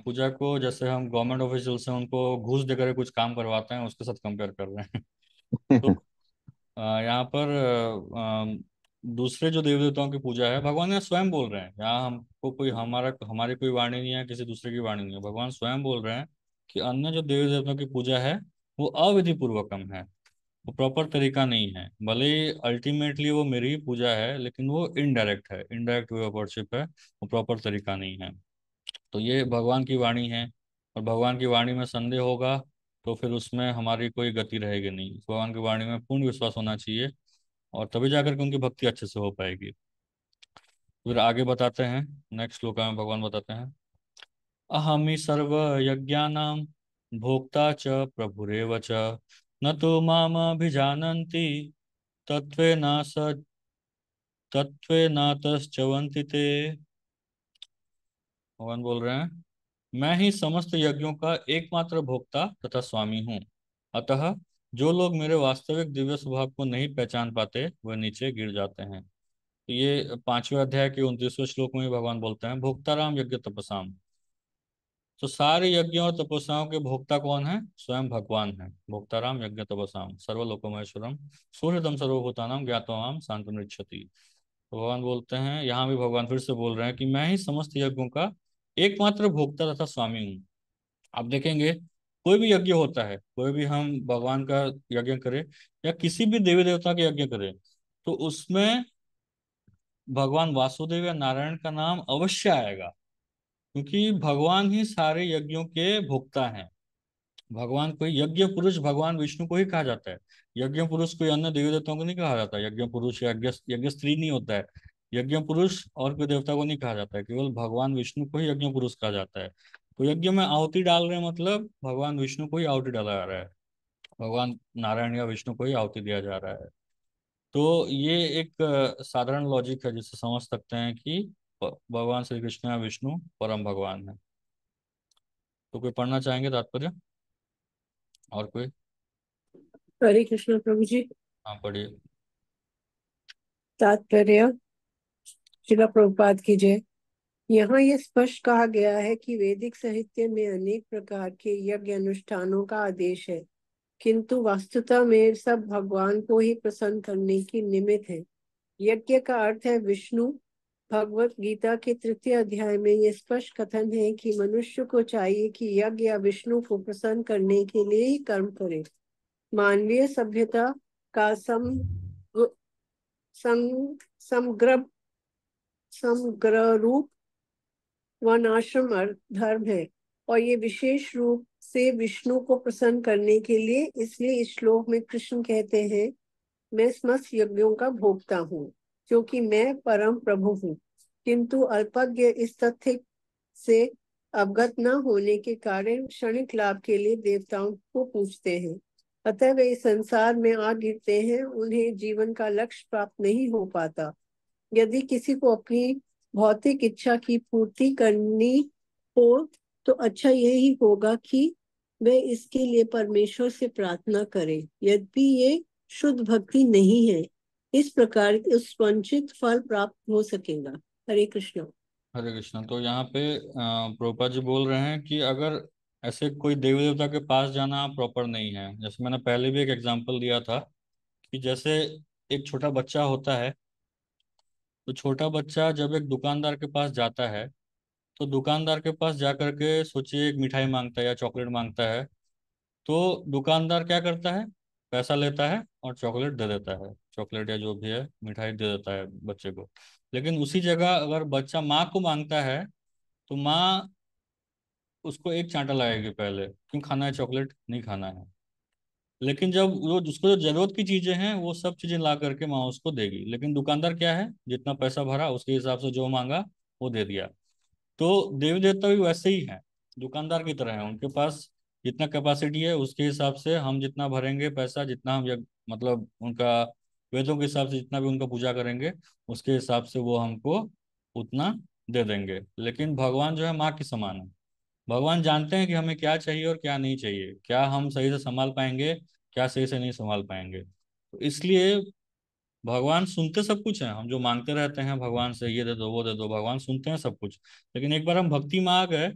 पूजा को जैसे हम गवर्नमेंट ऑफिशियल से उनको घूस देकर कुछ काम करवाते हैं उसके साथ कंपेयर कर रहे हैं। तो यहाँ पर दूसरे जो देव देवताओं की पूजा है, भगवान यहाँ स्वयं बोल रहे हैं। यहाँ हमको कोई हमारी कोई वाणी नहीं है, किसी दूसरे की वाणी नहीं है। भगवान स्वयं बोल रहे हैं कि अन्य जो देवी देवताओं की पूजा है वो अविधि पूर्वकम है, वो प्रॉपर तरीका नहीं है। भले ही अल्टीमेटली वो मेरी ही पूजा है, लेकिन वो इनडायरेक्ट है, इनडायरेक्ट वे ऑफ वर्शिप है, वो प्रॉपर तरीका नहीं है। तो ये भगवान की वाणी है, और भगवान की वाणी में संदेह होगा तो फिर उसमें हमारी कोई गति रहेगी नहीं। भगवान की वाणी में पूर्ण विश्वास होना चाहिए, और तभी जाकर के उनकी भक्ति अच्छे से हो पाएगी। फिर आगे बताते हैं, नेक्स्ट श्लोक में भगवान बताते हैं, अहमि सर्व यज्ञानां भोक्ता च प्रभुरेव च न तो मामभिजानन्ति तत्त्वेन स तत्त्वेनातश्चवन्ति ते। भगवान बोल रहे हैं, मैं ही समस्त यज्ञों का एकमात्र भोक्ता तथा स्वामी हूँ। अतः जो लोग मेरे वास्तविक दिव्य स्वभाव को नहीं पहचान पाते वह नीचे गिर जाते हैं। तो ये 5वें अध्याय के 29वें श्लोक में ही भगवान बोलते हैं, भोक्ताराम यज्ञ तपसाम। तो सारे यज्ञों और तपस्याओं के भोक्ता कौन है? स्वयं भगवान है। भोक्ताराम यज्ञ तपसाम सर्वलोकमहेश्वरम सूर्यदम सर्वभूतानाम ज्ञातवाम शांतम रिच्छति। तो भगवान बोलते हैं, यहाँ भी भगवान फिर से बोल रहे हैं कि मैं ही समस्त यज्ञों का एकमात्र भोक्ता तथा स्वामी हूँ। आप देखेंगे, कोई भी यज्ञ होता है, कोई भी हम भगवान का यज्ञ करें या किसी भी देवी देवता का यज्ञ करें, तो उसमें भगवान वासुदेव या नारायण का नाम अवश्य आएगा, क्योंकि भगवान ही सारे यज्ञों के भोक्ता हैं। भगवान कोई यज्ञ पुरुष भगवान विष्णु को ही कहा जाता है। यज्ञ पुरुष कोई अन्य देवी देवताओं को नहीं कहा जाता। यज्ञ पुरुष या यज्ञ यज्ञ स्त्री नहीं होता है। यज्ञ पुरुष और कोई देवता को नहीं कहा जाता है, केवल भगवान विष्णु को ही यज्ञ पुरुष कहा जाता है। तो यज्ञ में आहुति डाल रहे हैं मतलब भगवान विष्णु को ही आहुति डाला जा रहा है, भगवान नारायण या विष्णु को ही आहुति दिया जा रहा है। तो ये एक साधारण लॉजिक है जिससे समझ सकते हैं कि भगवान श्री कृष्ण या विष्णु परम भगवान है। तो कोई पढ़ना चाहेंगे तात्पर्य, और कोई? हरे कृष्ण प्रभु जी। हाँ पढ़िए। तात्पर्य शिला प्रभुपाद की जय। यहाँ यह स्पष्ट कहा गया है कि वैदिक साहित्य में अनेक प्रकार के यज्ञ अनुष्ठानों का आदेश है, किंतु वास्तुतः में सब भगवान को ही प्रसन्न करने की निमित्त है। यज्ञ का अर्थ है विष्णु। भगवत गीता के 3 अध्याय में यह स्पष्ट कथन है कि मनुष्य को चाहिए कि यज्ञ या विष्णु को प्रसन्न करने के लिए ही कर्म करे। मानवीय सभ्यता का समग्र समग्र रूप वर्णाश्रम धर्म है, और ये विशेष रूप से विष्णु को प्रसन्न करने के लिए। इसलिए इस श्लोक में कृष्ण कहते हैं, मैं समस्त यज्ञों का भोक्ता हूँ क्योंकि मैं परम प्रभु हूँ। किंतु अल्पज्ञ इस तथ्य से अवगत न होने के कारण क्षणिक लाभ के लिए देवताओं को पूजते हैं। अतः वे इस संसार में आ गिरते हैं, उन्हें जीवन का लक्ष्य प्राप्त नहीं हो पाता। यदि किसी को अपनी भौतिक इच्छा की पूर्ति करनी हो तो अच्छा यही होगा कि वह इसके लिए परमेश्वर से प्रार्थना करे, यद्यपि ये शुद्ध भक्ति नहीं है। इस प्रकार उस वंचित फल प्राप्त हो सकेगा। हरे कृष्ण। हरे कृष्ण। तो यहाँ पे प्रभुपाद जी बोल रहे हैं कि अगर ऐसे कोई देवी देवता के पास जाना प्रॉपर नहीं है, जैसे मैंने पहले भी एक एग्जांपल दिया था कि जैसे एक छोटा बच्चा होता है, तो छोटा बच्चा जब एक दुकानदार के पास जाता है, तो दुकानदार के पास जा करके सोचिए एक मिठाई मांगता है या चॉकलेट मांगता है, तो दुकानदार क्या करता है? पैसा लेता है और चॉकलेट दे देता है, चॉकलेट या जो भी है मिठाई दे देता है बच्चे को। लेकिन उसी जगह अगर बच्चा माँ को मांगता है, तो माँ उसको एक चांटा लगाएगी पहले, क्यों खाना है चॉकलेट, नहीं खाना है। लेकिन जब वो उसको जो जरूरत की चीजें हैं वो सब चीजें ला करके माँ उसको देगी। लेकिन दुकानदार क्या है, जितना पैसा भरा उसके हिसाब से जो मांगा वो दे दिया। तो देवी देवता भी वैसे ही हैं, दुकानदार की तरह है। उनके पास जितना कैपेसिटी है उसके हिसाब से हम जितना भरेंगे पैसा, जितना हम मतलब उनका वेदों के हिसाब से जितना भी उनका पूजा करेंगे उसके हिसाब से वो हमको उतना दे देंगे। लेकिन भगवान जो है माँ के समान है। भगवान जानते हैं कि हमें क्या चाहिए और क्या नहीं चाहिए, क्या हम सही से संभाल पाएंगे, क्या सही से नहीं संभाल पाएंगे। तो इसलिए भगवान सुनते सब कुछ है, हम जो मांगते रहते हैं भगवान से, ये दे दो वो दे दो, भगवान सुनते हैं सब कुछ। लेकिन एक बार हम भक्ति में आ गए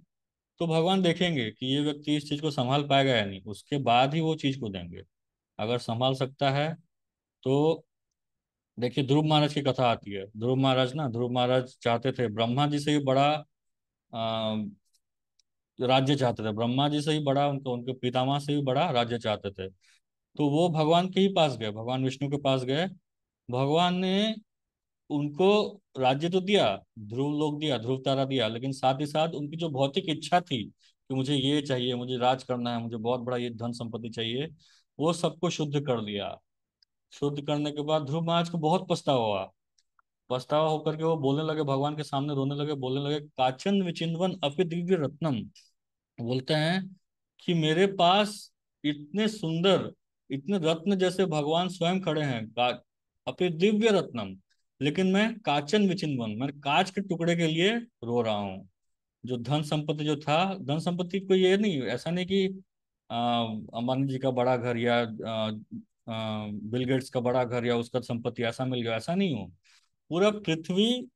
तो भगवान देखेंगे कि ये व्यक्ति इस चीज को संभाल पाएगा या नहीं, उसके बाद ही वो चीज को देंगे। अगर संभाल सकता है तो देखिए, ध्रुव महाराज की कथा आती है। ध्रुव महाराज चाहते थे ब्रह्मा जी से भी बड़ा राज्य चाहते थे, ब्रह्मा जी से ही बड़ा, उनके उनके पितामह से भी बड़ा राज्य चाहते थे। तो वो भगवान के ही पास गए, भगवान विष्णु के पास गए। भगवान ने उनको राज्य तो दिया, ध्रुव लोक दिया, ध्रुव तारा दिया, लेकिन साथ ही साथ उनकी जो भौतिक इच्छा थी कि मुझे ये चाहिए, मुझे राज करना है, मुझे बहुत बड़ा ये धन संपत्ति चाहिए, वो सबको शुद्ध कर दिया। शुद्ध करने के बाद ध्रुव महाराज को बहुत पछतावा हुआ। पछतावा होकर के वो बोलने लगे, भगवान के सामने रोने लगे, बोलने लगे, काचन विचिन्वन अपि दिव्य रत्नम। बोलते हैं कि मेरे पास इतने सुंदर, इतने रत्न जैसे भगवान स्वयं खड़े हैं, अपने दिव्य रत्नम, लेकिन मैं काचन विचिन्वन, मैं कांच के टुकड़े के लिए रो रहा हूँ। जो धन संपत्ति जो था, धन संपत्ति को ये नहीं, ऐसा नहीं कि अंबानी जी का बड़ा घर या बिल गेट्स का बड़ा घर या उसका संपत्ति ऐसा मिल गया, ऐसा नहीं हो। पूरा पृथ्वी,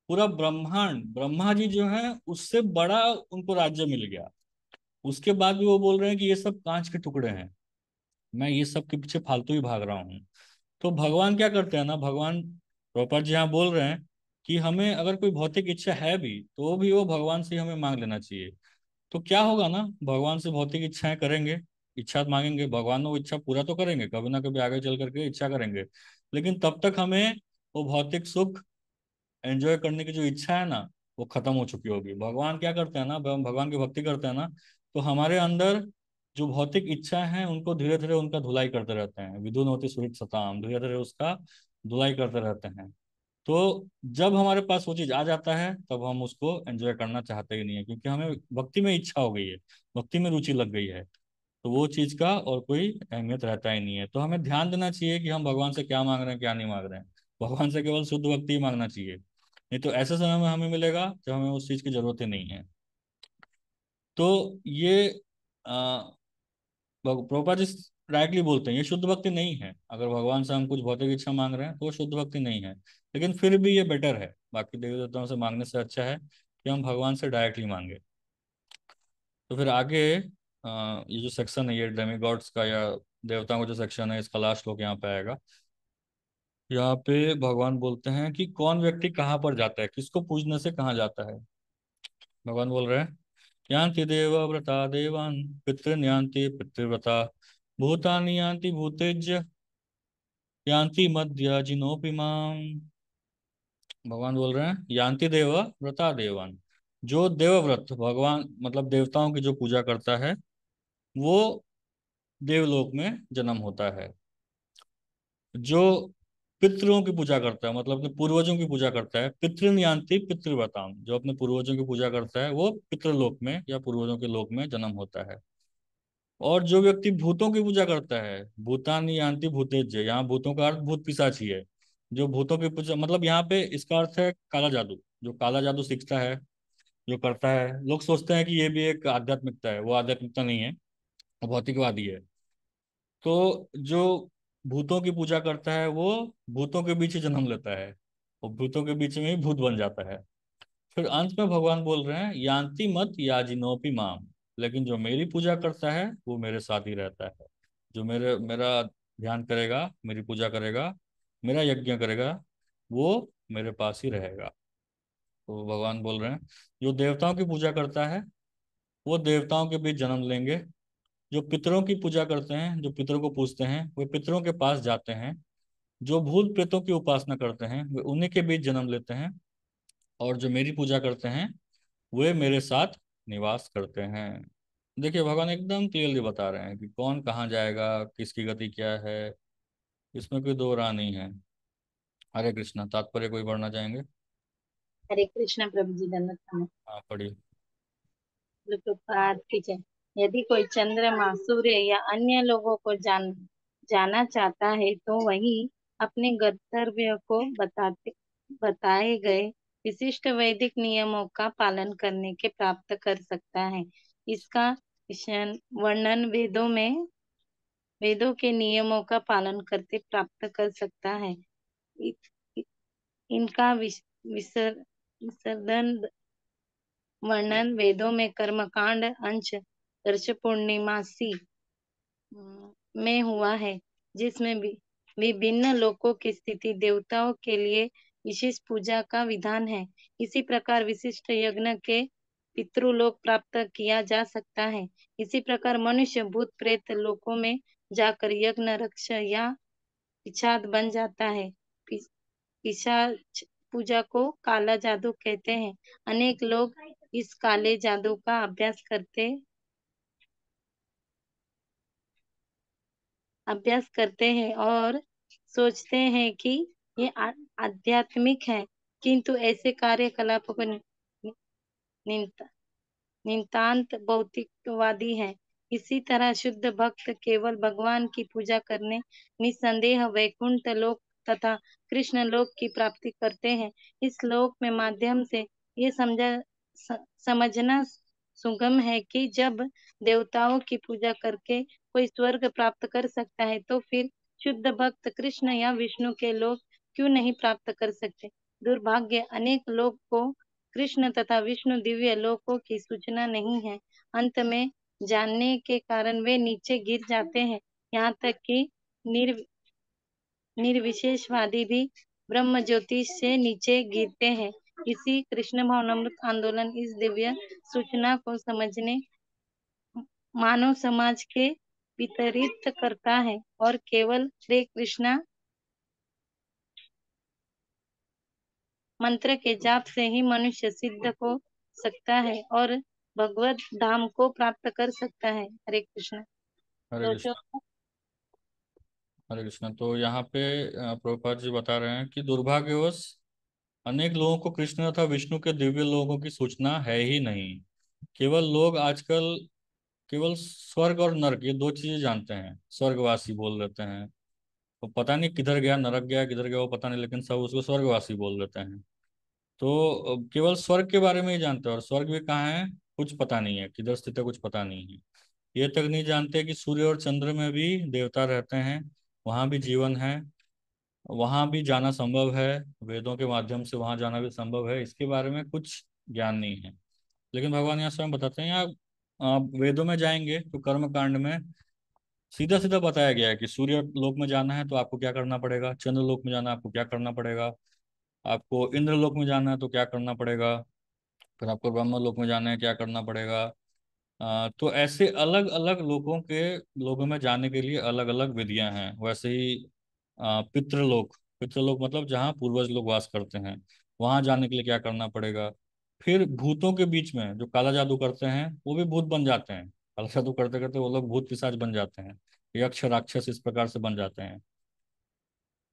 पूरा ब्रह्मांड, ब्रह्मा जी जो है उससे बड़ा उनको राज्य मिल गया। उसके बाद भी वो बोल रहे हैं कि ये सब कांच के टुकड़े हैं, मैं ये सब के पीछे फालतू ही भाग रहा हूँ। तो भगवान क्या करते हैं ना, भगवान प्रभुपाद जी यहाँ बोल रहे हैं कि हमें अगर कोई भौतिक इच्छा है भी तो भी वो भगवान से ही हमें मांग लेना चाहिए। तो क्या होगा ना, भगवान से भौतिक इच्छाएं करेंगे, इच्छा मांगेंगे, भगवान वो इच्छा पूरा तो करेंगे, कभी ना कभी आगे चल करके इच्छा करेंगे। लेकिन तब तक हमें वो भौतिक सुख एंजॉय करने की जो इच्छा है ना, वो खत्म हो चुकी होगी। भगवान क्या करते हैं ना, हम भगवान की भक्ति करते हैं ना, तो हमारे अंदर जो भौतिक इच्छा है उनको धीरे धीरे उनका धुलाई करते रहते हैं, विदुन होती सुरत सताम, धीरे धीरे उसका धुलाई करते रहते हैं। तो जब हमारे पास वो चीज आ जाता है तब हम उसको एंजॉय करना चाहते ही नहीं है, क्योंकि हमें भक्ति में इच्छा हो गई है, भक्ति में रुचि लग गई है। तो वो चीज का और कोई अहमियत रहता ही नहीं है। तो हमें ध्यान देना चाहिए कि हम भगवान से क्या मांग रहे हैं क्या नहीं मांग रहे हैं। भगवान से केवल शुद्ध भक्ति ही मांगना चाहिए, नहीं तो ऐसे समय में हमें मिलेगा जब हमें उस चीज की जरूरत ही नहीं है। तो ये आ, प्रभुपाद जी डायरेक्टली बोलते हैं ये शुद्ध भक्ति नहीं है। अगर भगवान से हम कुछ भौतिक इच्छा मांग रहे हैं तो वो शुद्ध भक्ति नहीं है। लेकिन फिर भी ये बेटर है, बाकी देवी देवताओं से मांगने से अच्छा है कि हम भगवान से डायरेक्टली मांगे। तो फिर आगे ये जो सेक्शन है ये डेमीगॉड्स का या देवताओं का जो सेक्शन है, इसका लास्ट श्लोक यहाँ पे आएगा। यहाँ पे भगवान बोलते हैं कि कौन व्यक्ति कहाँ पर जाता है, किसको पूजने से कहाँ जाता है। भगवान बोल रहे हैं, यान्ति देव व्रता देवान्, पितॄन् यान्ति पितृव्रता, भूतानि यान्ति भूतेज्य, यान्ति मद्या जिनोपि माम। भगवान बोल रहे हैं, यान्ति देव व्रता देवान्, जो देवव्रत, भगवान मतलब देवताओं की जो पूजा करता है वो देवलोक में जन्म होता है। जो पितरों की पूजा करता है, मतलब अपने पूर्वजों की पूजा करता है, पितृन यान्ति पितृव्रताम, जो अपने पूर्वजों की पूजा करता है वो पितृलोक में या पूर्वजों के लोक में जन्म होता है। और जो व्यक्ति भूतों की पूजा करता है, भूतानी यान्ति भूतेज्य, यहाँ भूतों का अर्थ भूत पिशाच ही है। जो भूतों की पूजा, मतलब यहाँ पे इसका अर्थ है काला जादू, जो काला जादू सीखता है, जो करता है। लोग सोचते हैं कि ये भी एक आध्यात्मिकता है, वो आध्यात्मिकता नहीं है, वो भौतिकवादी है। तो जो भूतों की पूजा करता है वो भूतों के बीच ही जन्म लेता है, और भूतों के बीच में ही भूत बन जाता है। फिर अंत में भगवान बोल रहे हैं, यान्ति मत याजिनोपि माम, लेकिन जो मेरी पूजा करता है वो मेरे साथ ही रहता है। जो मेरे मेरा ध्यान करेगा, मेरी पूजा करेगा, मेरा यज्ञ करेगा, वो मेरे पास ही रहेगा। तो भगवान बोल रहे हैं, जो देवताओं की पूजा करता है वो देवताओं के बीच जन्म लेंगे। जो पितरों की पूजा करते हैं, जो पितरों को पूजते हैं, वे पितरों के पास जाते हैं। जो भूत प्रेतों की उपासना करते हैं वे उन्हीं के बीच जन्म लेते हैं। और जो मेरी पूजा करते हैं वे मेरे साथ निवास करते हैं। देखिए, भगवान एकदम क्लियरली बता रहे हैं कि कौन कहाँ जाएगा, किसकी गति क्या है, इसमें कोई दो राह नहीं है। हरे कृष्णा, तात्पर्य कोई पढ़ना चाहेंगे? हरे कृष्ण प्रभु जी, धन्यवाद प्रणाम। हाँ, पढ़िए। प्रभुपाद की जय। यदि कोई चंद्रमा, सूर्य या अन्य लोगों को जाना चाहता है तो वही अपने गंतव्य को बताए गए विशिष्ट वैदिक नियमों का पालन करने के प्राप्त कर सकता है। इसका वर्णन वेदों के नियमों का पालन करते प्राप्त कर सकता है। इ- इ- इनका विसर्जन वर्णन वेदों में कर्मकांड अंश दर्श पूर्णिमासी में हुआ है, जिसमें विभिन्न लोकों की स्थिति देवताओं के लिए विशेष पूजा का विधान है। इसी प्रकार विशिष्ट यज्ञ के पितृलोक प्राप्त किया जा सकता है। इसी प्रकार मनुष्य भूत प्रेत लोकों में जाकर यज्ञ रक्ष या पिशाच बन जाता है। पिशाच पूजा को काला जादू कहते हैं। अनेक लोग इस काले जादू का अभ्यास करते हैं और सोचते हैं कि ये आध्यात्मिक है, किंतु ऐसे कार्यकलापों को नितांत भौतिकवादी है। इसी तरह शुद्ध भक्त केवल भगवान की पूजा करने निस्संदेह वैकुंठ लोक तथा कृष्ण लोक की प्राप्ति करते हैं। इस लोक में माध्यम से ये समझना सुगम है कि जब देवताओं की पूजा करके कोई स्वर्ग प्राप्त कर सकता है, तो फिर शुद्ध भक्त कृष्ण या विष्णु के लोक क्यों नहीं प्राप्त कर सकते। दुर्भाग्य अनेक लोग को कृष्ण तथा विष्णु दिव्य लोकों की सूचना नहीं है। अंत में जानने के कारण वे नीचे गिर जाते हैं। यहाँ तक कि निर्विशेषवादी भी ब्रह्म ज्योतिष से नीचे गिरते हैं। इसी कृष्ण भावनामृत आंदोलन इस दिव्य सूचना को समझने मानव समाज के वितरित करता है और केवल हरे कृष्णा मंत्र के जाप से ही मनुष्य सिद्ध हो सकता है और भगवत धाम को प्राप्त कर सकता है। हरे कृष्ण। हरे तो जो कृष्णा। हरे कृष्णा। तो यहाँ पे प्रभुपाद जी बता रहे हैं कि दुर्भाग्यवश अनेक लोगों को कृष्ण तथा विष्णु के दिव्य लोगों की सूचना है ही नहीं। केवल लोग आजकल केवल स्वर्ग और नरक ये दो चीजें जानते हैं। स्वर्गवासी बोल देते हैं, तो पता नहीं किधर गया, नरक गया किधर गया वो पता नहीं, लेकिन सब उसको स्वर्गवासी बोल देते हैं। तो केवल स्वर्ग के बारे में ही जानते हैं, और स्वर्ग भी कहाँ है कुछ पता नहीं है, किधर स्थित है कुछ पता नहीं है। ये तक नहीं जानते कि सूर्य और चंद्र में भी देवता रहते हैं, वहां भी जीवन है, वहां भी जाना संभव है। वेदों के माध्यम से वहां जाना भी संभव है, इसके बारे में कुछ ज्ञान नहीं है। लेकिन भगवान यहाँ स्वयं बताते हैं, आप वेदों में जाएंगे तो कर्म कांड में सीधा सीधा बताया गया है कि सूर्य लोक में जाना है तो आपको क्या करना पड़ेगा, चंद्र लोक में जाना है आपको क्या करना पड़ेगा, आपको इंद्र लोक में जाना है तो क्या करना पड़ेगा, फिर आपको ब्रह्म लोक में जाना है क्या करना पड़ेगा। तो ऐसे अलग अलग लोगों में जाने के लिए अलग अलग विधियां हैं। वैसे ही पितृलोक, पितृलोक मतलब जहाँ पूर्वज लोग वास करते हैं, वहां जाने के लिए क्या करना पड़ेगा। फिर भूतों के बीच में जो काला जादू करते हैं वो भी भूत बन जाते हैं, काला जादू करते करते वो लोग भूत पिशाच बन जाते हैं, यक्ष राक्षस इस प्रकार से बन जाते हैं।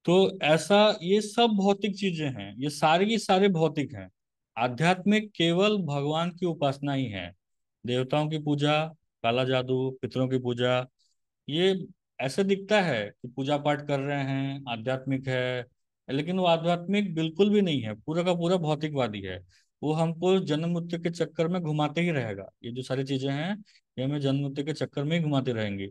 तो ऐसा ये सब भौतिक चीजें हैं, ये सारी की सारे भौतिक हैं। आध्यात्मिक केवल भगवान की उपासना ही है। देवताओं की पूजा, काला जादू, पितरों की पूजा, ये ऐसे दिखता है कि पूजा पाठ कर रहे हैं आध्यात्मिक है, लेकिन वो आध्यात्मिक बिल्कुल भी नहीं है, पूरा का पूरा भौतिकवादी है। वो हमको जन्म मृत्यु के चक्कर में घुमाते ही रहेगा। ये जो सारी चीजें हैं ये हमें जन्म मृत्यु के चक्कर में ही घुमाते रहेंगे।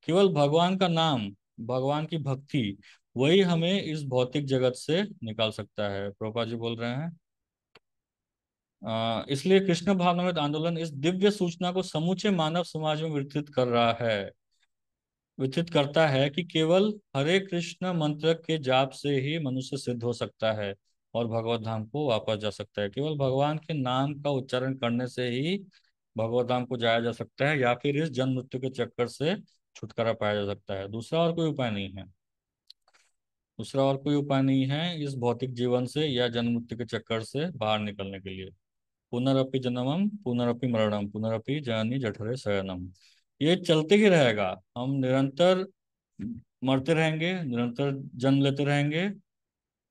केवल भगवान का नाम, भगवान की भक्ति, वही हमें इस भौतिक जगत से निकाल सकता है। प्रभुपाद जी बोल रहे हैं इसलिए कृष्ण भावनामृत आंदोलन इस दिव्य सूचना को समूचे मानव समाज में वितरित करता है कि केवल हरे कृष्ण मंत्र के जाप से ही मनुष्य सिद्ध हो सकता है और भगवत धाम को वापस जा सकता है। केवल भगवान के नाम का उच्चारण करने से ही भगवत धाम को जाया जा सकता है, या फिर इस जन्म मृत्यु के चक्कर से छुटकारा पाया जा सकता है। दूसरा और कोई उपाय नहीं है। दूसरा और कोई उपाय नहीं है इस भौतिक जीवन से या जन्म मृत्यु के चक्कर से बाहर निकलने के लिए। पुनरपि जन्मम पुनरपि मरणम पुनरपि जननी जठरे शयनम, ये चलते ही रहेगा। हम निरंतर मरते रहेंगे, निरंतर जन्म लेते रहेंगे,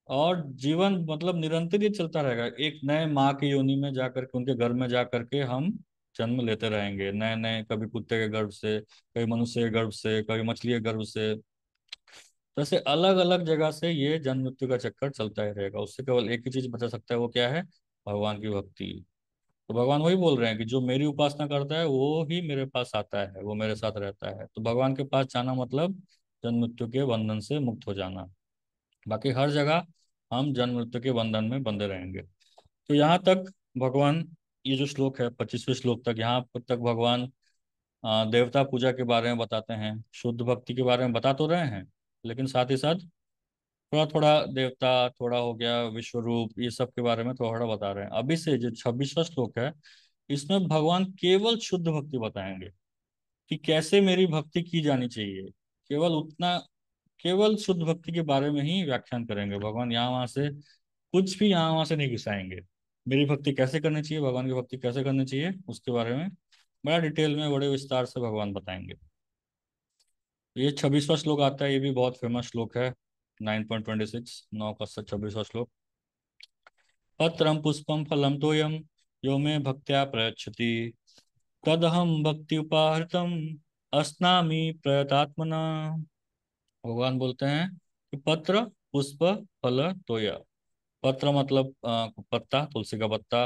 और जीवन मतलब निरंतर ये चलता रहेगा। एक नए माँ की योनि में जा करके, उनके घर में जा करके हम जन्म लेते रहेंगे, नए नए, कभी कुत्ते के गर्भ से, कभी मनुष्य के गर्भ से, कभी मछली के गर्भ से। तो ऐसे अलग अलग जगह से ये जन्म मृत्यु का चक्कर चलता ही रहेगा। उससे केवल एक ही चीज बचा सकता है, वो क्या है? भगवान की भक्ति। तो भगवान वही बोल रहे हैं कि जो मेरी उपासना करता है वो ही मेरे पास आता है, वो मेरे साथ रहता है। तो भगवान के पास जाना मतलब जन्म मृत्यु के बंधन से मुक्त हो जाना। बाकी हर जगह हम जन्म मृत्यु के बंधन में बंधे रहेंगे। तो यहाँ तक भगवान, ये जो श्लोक है 25वें श्लोक तक, यहाँ तक भगवान देवता पूजा के बारे में बताते हैं, शुद्ध भक्ति के बारे में बता तो रहे हैं, लेकिन साथ ही साथ थोड़ा थोड़ा देवता, थोड़ा हो गया विश्व रूप, ये सब के बारे में थोड़ा थोड़ा बता रहे हैं। अभी से जो 26वां श्लोक है, इसमें भगवान केवल शुद्ध भक्ति बताएंगे कि कैसे मेरी भक्ति की जानी चाहिए। केवल उतना, केवल शुद्ध भक्ति के बारे में ही व्याख्यान करेंगे भगवान। यहाँ वहां से कुछ भी यहाँ वहां से नहीं घुसाएंगे। मेरी भक्ति कैसे करनी चाहिए, भगवान की भक्ति कैसे करनी चाहिए, उसके बारे में बड़ा डिटेल में, बड़े विस्तार से भगवान बताएंगे। ये 26वां श्लोक आता है, ये भी बहुत फेमस श्लोक है। 9.26, 9 का 26वां श्लोक। पत्रम पुष्पम फलम तोयम यो मे भक्त्या प्रयच्छति तदहम भक्ति उपाहृतम अस्नामि प्रयतात्मना। भगवान बोलते हैं कि पत्र, पुष्प, फल, तोय। पत्र मतलब पत्ता, तुलसी का पत्ता।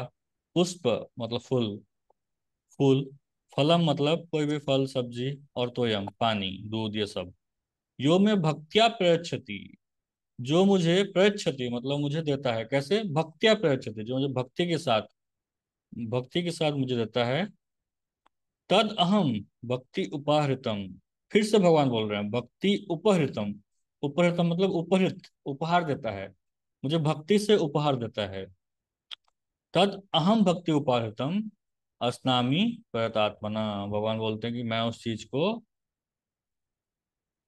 पुष्प मतलब फूल, फूल। फलम मतलब कोई भी फल सब्जी। और तोयम पानी, दूध, ये सब। यो में भक्त्या प्रयच्छति, जो मुझे प्रयच्छति मतलब मुझे देता है। कैसे? भक्त्या प्रयच्छति, जो मुझे भक्ति के साथ, भक्ति के साथ मुझे देता है। तद अहम भक्ति उपाहृतम। फिर से भगवान बोल रहे हैं भक्ति उपहृतम। उपहृतम मतलब उपहृत, उपहार देता है, मुझे भक्ति से उपहार देता है। तद अहम भक्ति उपाहृतम अस्नामि प्रयतात्मना। भगवान बोलते हैं कि मैं उस चीज को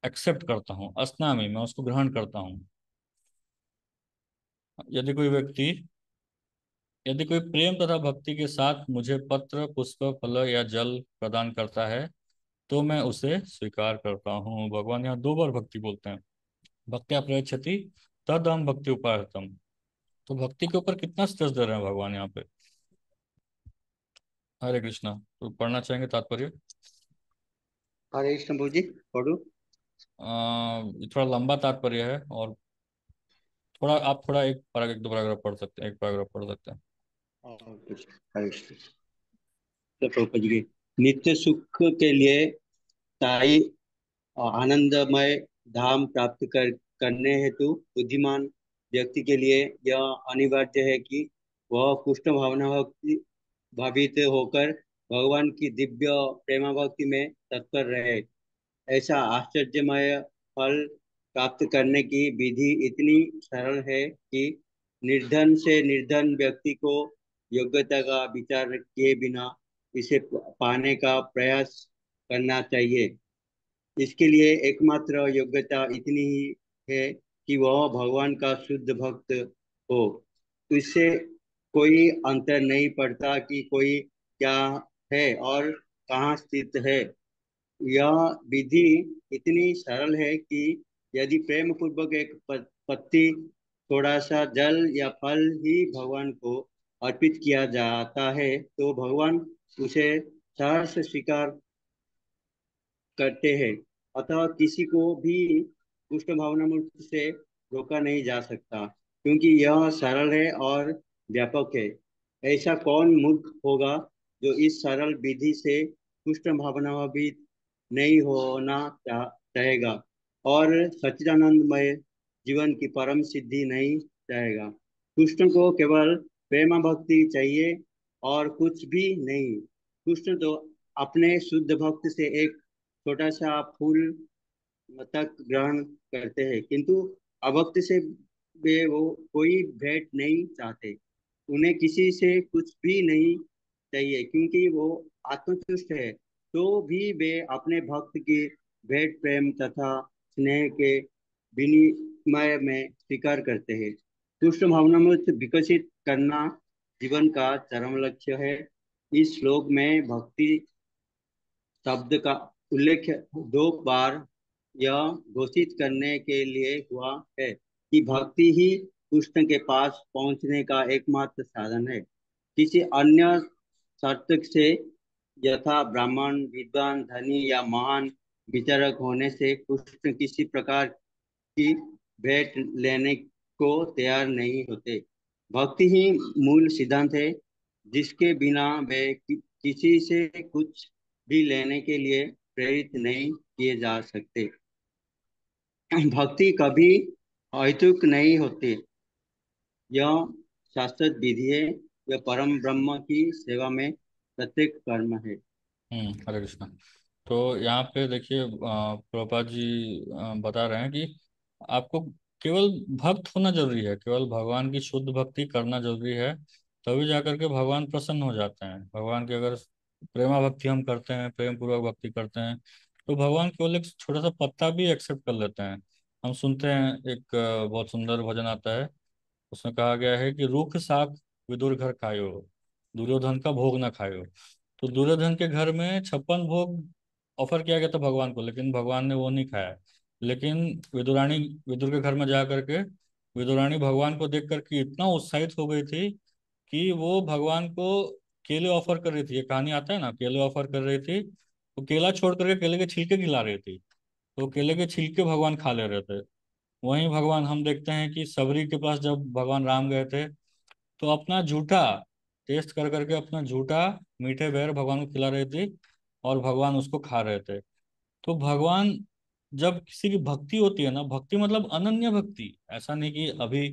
एक्सेप्ट करता हूँ, अस्नामि मैं उसको ग्रहण करता हूँ। यदि कोई व्यक्ति, यदि कोई प्रेम तथा भक्ति के साथ मुझे पत्र, पुष्प, फल या जल प्रदान करता है तो मैं उसे स्वीकार करता हूँ। भगवान यहाँ 2 बार भक्ति बोलते हैं, भक्त्या प्रयच्छति तद हम भक्ति उपाहृतम। तो भक्ति के ऊपर कितना स्ट्रेस दे रहे हैं भगवान यहाँ पे। हरे कृष्णा। तो पढ़ना चाहेंगे तात्पर्य? हरे कृष्ण प्रभु जी, पढ़ू। ये थोड़ा लंबा तात्पर्य है, और थोड़ा आप थोड़ा एक पैराग्राफ, एक 2 पैराग्राफ पढ़ सकते हैं, एक पैराग्राफ पढ़ सकते हैं। और कुछ हरे कृष्ण। तो प्रभुपद जी, नित्य सुख के लिए स्थायी और आनंदमय धाम प्राप्त करने हेतु बुद्धिमान व्यक्ति के लिए यह अनिवार्य है कि वह कृष्ण भावना भक्ति भावित होकर भगवान की दिव्य प्रेमा भक्ति में तत्पर रहे। ऐसा आश्चर्यमय फल प्राप्त करने की विधि इतनी सरल है कि निर्धन से निर्धन व्यक्ति को योग्यता का विचार किए बिना इसे पाने का प्रयास करना चाहिए। इसके लिए एकमात्र योग्यता इतनी ही है कि वह भगवान का शुद्ध भक्त हो। तो इससे कोई अंतर नहीं पड़ता कि कोई क्या है और कहाँ स्थित है। यह विधि इतनी सरल है कि यदि प्रेम पूर्वक एक पत्ती, थोड़ा सा जल या फल ही भगवान को अर्पित किया जाता है तो भगवान उसे सहर्ष स्वीकार करते हैं। अतः किसी को भी दुष्ट भावना मूर्ति से रोका नहीं जा सकता, क्योंकि यह सरल है और व्यापक है। ऐसा कौन मूर्ख होगा जो इस सरल विधि से दुष्ट भावना भी नहीं होना चाहेगा और सच्चिदानंदमय जीवन की परम सिद्धि नहीं चाहेगा। कृष्ण को केवल प्रेमा भक्ति चाहिए और कुछ भी नहीं। कृष्ण तो अपने शुद्ध भक्त से एक छोटा सा फूल तक ग्रहण करते हैं, किंतु अभक्त से वे वो कोई भेंट नहीं चाहते। उन्हें किसी से कुछ भी नहीं चाहिए, क्योंकि वो आत्मतुष्ट है। तो भी वे अपने भक्त की भेंट प्रेम तथा स्नेह के विनिमय में स्वीकार करते हैं। कृष्ण भावनामृत विकसित करना जीवन का चरम लक्ष्य है। इस श्लोक में भक्ति शब्द का उल्लेख 2 बार यह घोषित करने के लिए हुआ है कि भक्ति ही कृष्ण के पास पहुंचने का एकमात्र साधन है। किसी अन्य शर्त से, यथा ब्राह्मण, विद्वान, धनी या महान विचारक होने से कृष्ण किसी प्रकार की भेंट लेने को तैयार नहीं होते। भक्ति ही मूल सिद्धांत है, जिसके बिना वे किसी से कुछ भी लेने के लिए प्रेरित नहीं किए जा सकते। भक्ति कभी अहेतुक नहीं होती। यह शाश्वत विधि है। यह परम ब्रह्म की सेवा में प्रत्येक कर्म है। हरे कृष्णा। तो यहाँ पे देखिए प्रभुपाद जी बता रहे हैं कि आपको केवल भक्त होना जरूरी है, केवल भगवान की शुद्ध भक्ति करना जरूरी है, तभी जाकर के भगवान प्रसन्न हो जाते हैं। भगवान की अगर प्रेमा भक्ति हम करते हैं, प्रेम पूर्वक भक्ति करते हैं, तो भगवान केवल एक छोटा सा पत्ता भी एक्सेप्ट कर लेते हैं। हम सुनते हैं एक बहुत सुंदर भजन आता है, उसमें कहा गया है कि रूख साख विदुर घर खायो, दुर्योधन का भोग ना खायो। तो दुर्योधन के घर में 56 भोग ऑफर किया गया था भगवान को, लेकिन भगवान ने वो नहीं खाया। लेकिन विदुरानी, विदुर के घर में जा करके विदुरानी भगवान को देख करके इतना उत्साहित हो गई थी कि वो भगवान को केले ऑफर कर रही थी। ये कहानी आता है ना, केले ऑफर कर रही थी, तो केला छोड़ करके केले के छिलके खिला रही थी। तो केले के छिलके भगवान खा ले रहे थे। वहीं भगवान, हम देखते हैं कि सबरी के पास जब भगवान राम गए थे, तो अपना झूठा टेस्ट कर करके अपना झूठा मीठे बेर भगवान को खिला रही थी, और भगवान उसको खा रहे थे। तो भगवान, जब किसी की भक्ति होती है ना, भक्ति मतलब अनन्य भक्ति, ऐसा नहीं कि अभी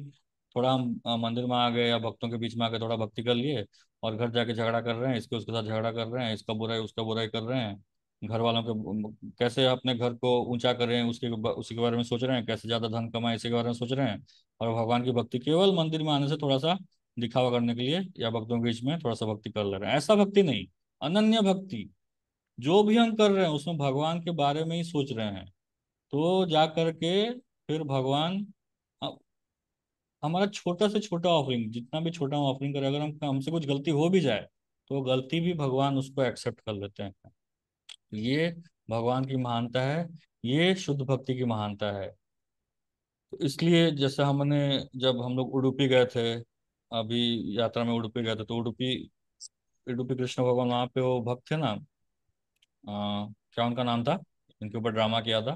थोड़ा हम मंदिर में आ गए या भक्तों के बीच में आके थोड़ा भक्ति कर लिए और घर जाके झगड़ा कर रहे हैं, इसके उसके साथ झगड़ा कर रहे हैं, इसका बुराई उसका बुराई कर रहे हैं, घर वालों के कैसे अपने घर को ऊंचा करें उसी के बारे में सोच रहे हैं, कैसे ज्यादा धन कमाएं इसी के बारे में सोच रहे हैं। और भगवान की भक्ति केवल मंदिर में आने से थोड़ा सा दिखावा करने के लिए या भक्तों के बीच में थोड़ा सा भक्ति कर ले रहे हैं, ऐसा भक्ति नहीं। अनन्य भक्ति, जो भी हम कर रहे हैं उसमें भगवान के बारे में ही सोच रहे हैं, तो जा करके फिर भगवान अ- हमारा छोटा से छोटा ऑफरिंग, जितना भी छोटा ऑफरिंग करें, अगर हम हमसे कुछ गलती हो भी जाए, तो गलती भी भगवान उसको एक्सेप्ट कर लेते हैं। ये भगवान की महानता है, ये शुद्ध भक्ति की महानता है। तो इसलिए जैसे हमने, जब हम लोग उडुपी गए थे, अभी यात्रा में उडुपी गए थे, तो उडुपी उडुपी कृष्ण भगवान वहाँ पे वो भक्त थे ना, क्या उनका नाम था, इनके ऊपर ड्रामा किया था।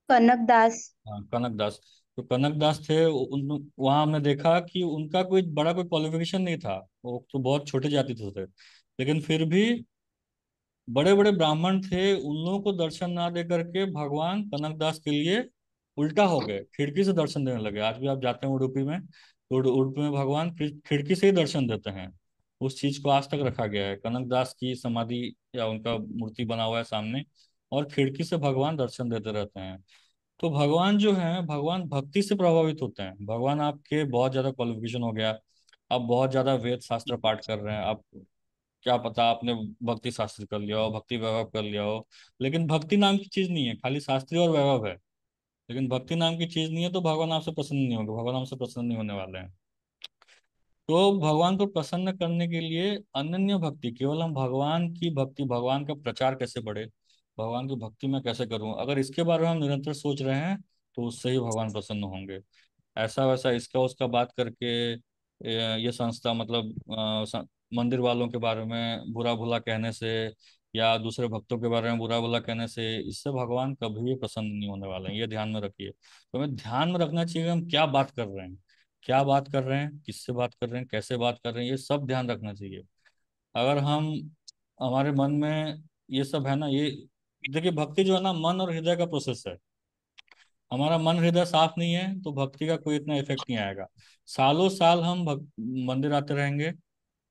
कनक दास। हाँ, कनक दास। तो कनक दास थे वहाँ हमने देखा कि उनका कोई बड़ा कोई क्वालिफिकेशन नहीं था, वो तो बहुत छोटे जाति से थे, लेकिन फिर भी बड़े बड़े ब्राह्मण थे, उन लोगों को दर्शन ना दे करके भगवान कनक दास के लिए उल्टा हो गए, खिड़की से दर्शन देने लगे। आज भी आप जाते हैं उडुपी में, तो उडुपी में भगवान खिड़की से ही दर्शन देते हैं। उस चीज को आज तक रखा गया है, कनक दास की समाधि या उनका मूर्ति बना हुआ है सामने, और खिड़की से भगवान दर्शन देते रहते हैं। तो भगवान जो है, भगवान भक्ति से प्रभावित होते हैं। भगवान आपके बहुत ज्यादा क्वालिफिकेशन हो गया, आप बहुत ज्यादा वेद शास्त्र पाठ कर रहे हैं, आप क्या पता आपने भक्ति शास्त्र कर लिया हो, भक्ति वैभव कर लिया हो, लेकिन भक्ति नाम की चीज नहीं है, खाली शास्त्री और वैभव है। लेकिन भक्ति नाम की चीज नहीं है, तो भगवान आपसे प्रसन्न नहीं होंगे, भगवान आपसे प्रसन्न नहीं होने वाले हैं। तो भगवान को प्रसन्न करने के लिए अनन्य भक्ति, केवल हम भगवान की भक्ति, भगवान का प्रचार कैसे बढ़े, भगवान की भक्ति में कैसे करूं, अगर इसके बारे में हम निरंतर सोच रहे हैं, तो उससे ही भगवान प्रसन्न होंगे। ऐसा वैसा इसका उसका बात करके ये संस्था मतलब मंदिर वालों के बारे में बुरा भला कहने से या दूसरे भक्तों के बारे में बुरा भला कहने से, इससे भगवान कभी भी प्रसन्न नहीं होने वाले हैं, ये ध्यान में रखिए। तो हमें ध्यान में रखना चाहिए कि हम क्या बात कर रहे हैं, क्या बात कर रहे हैं, किससे बात कर रहे हैं, कैसे बात कर रहे हैं, ये सब ध्यान रखना चाहिए। अगर हम, हमारे मन में ये सब है ना, ये देखिए भक्ति जो है ना, मन और हृदय का प्रोसेस है। हमारा मन हृदय साफ नहीं है तो भक्ति का कोई इतना इफेक्ट नहीं आएगा। सालों साल हम मंदिर आते रहेंगे,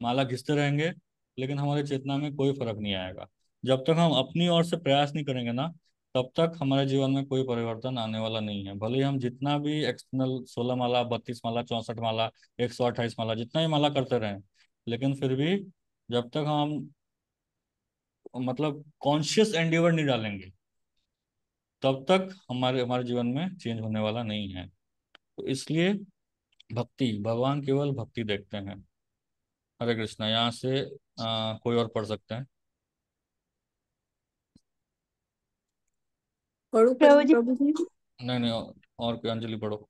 माला घिसते रहेंगे, लेकिन हमारे चेतना में कोई फर्क नहीं आएगा। जब तक हम अपनी ओर से प्रयास नहीं करेंगे ना, तब तक हमारे जीवन में कोई परिवर्तन आने वाला नहीं है। भले ही हम जितना भी एक्सटर्नल 16 माला, 32 माला, 64 माला, 128 माला, जितना ही माला करते रहें, लेकिन फिर भी जब तक हम मतलब कॉन्शियस एंडिवर नहीं डालेंगे, तब तक हमारे हमारे जीवन में चेंज होने वाला नहीं है। तो इसलिए भक्ति, भगवान केवल भक्ति देखते हैं। हरे कृष्णा। यहाँ से कोई और पढ़ सकते हैं? पढ़ो प्रभु जी, प्रभु जी। नहीं नहीं, और कोई, अंजलि पढ़ो।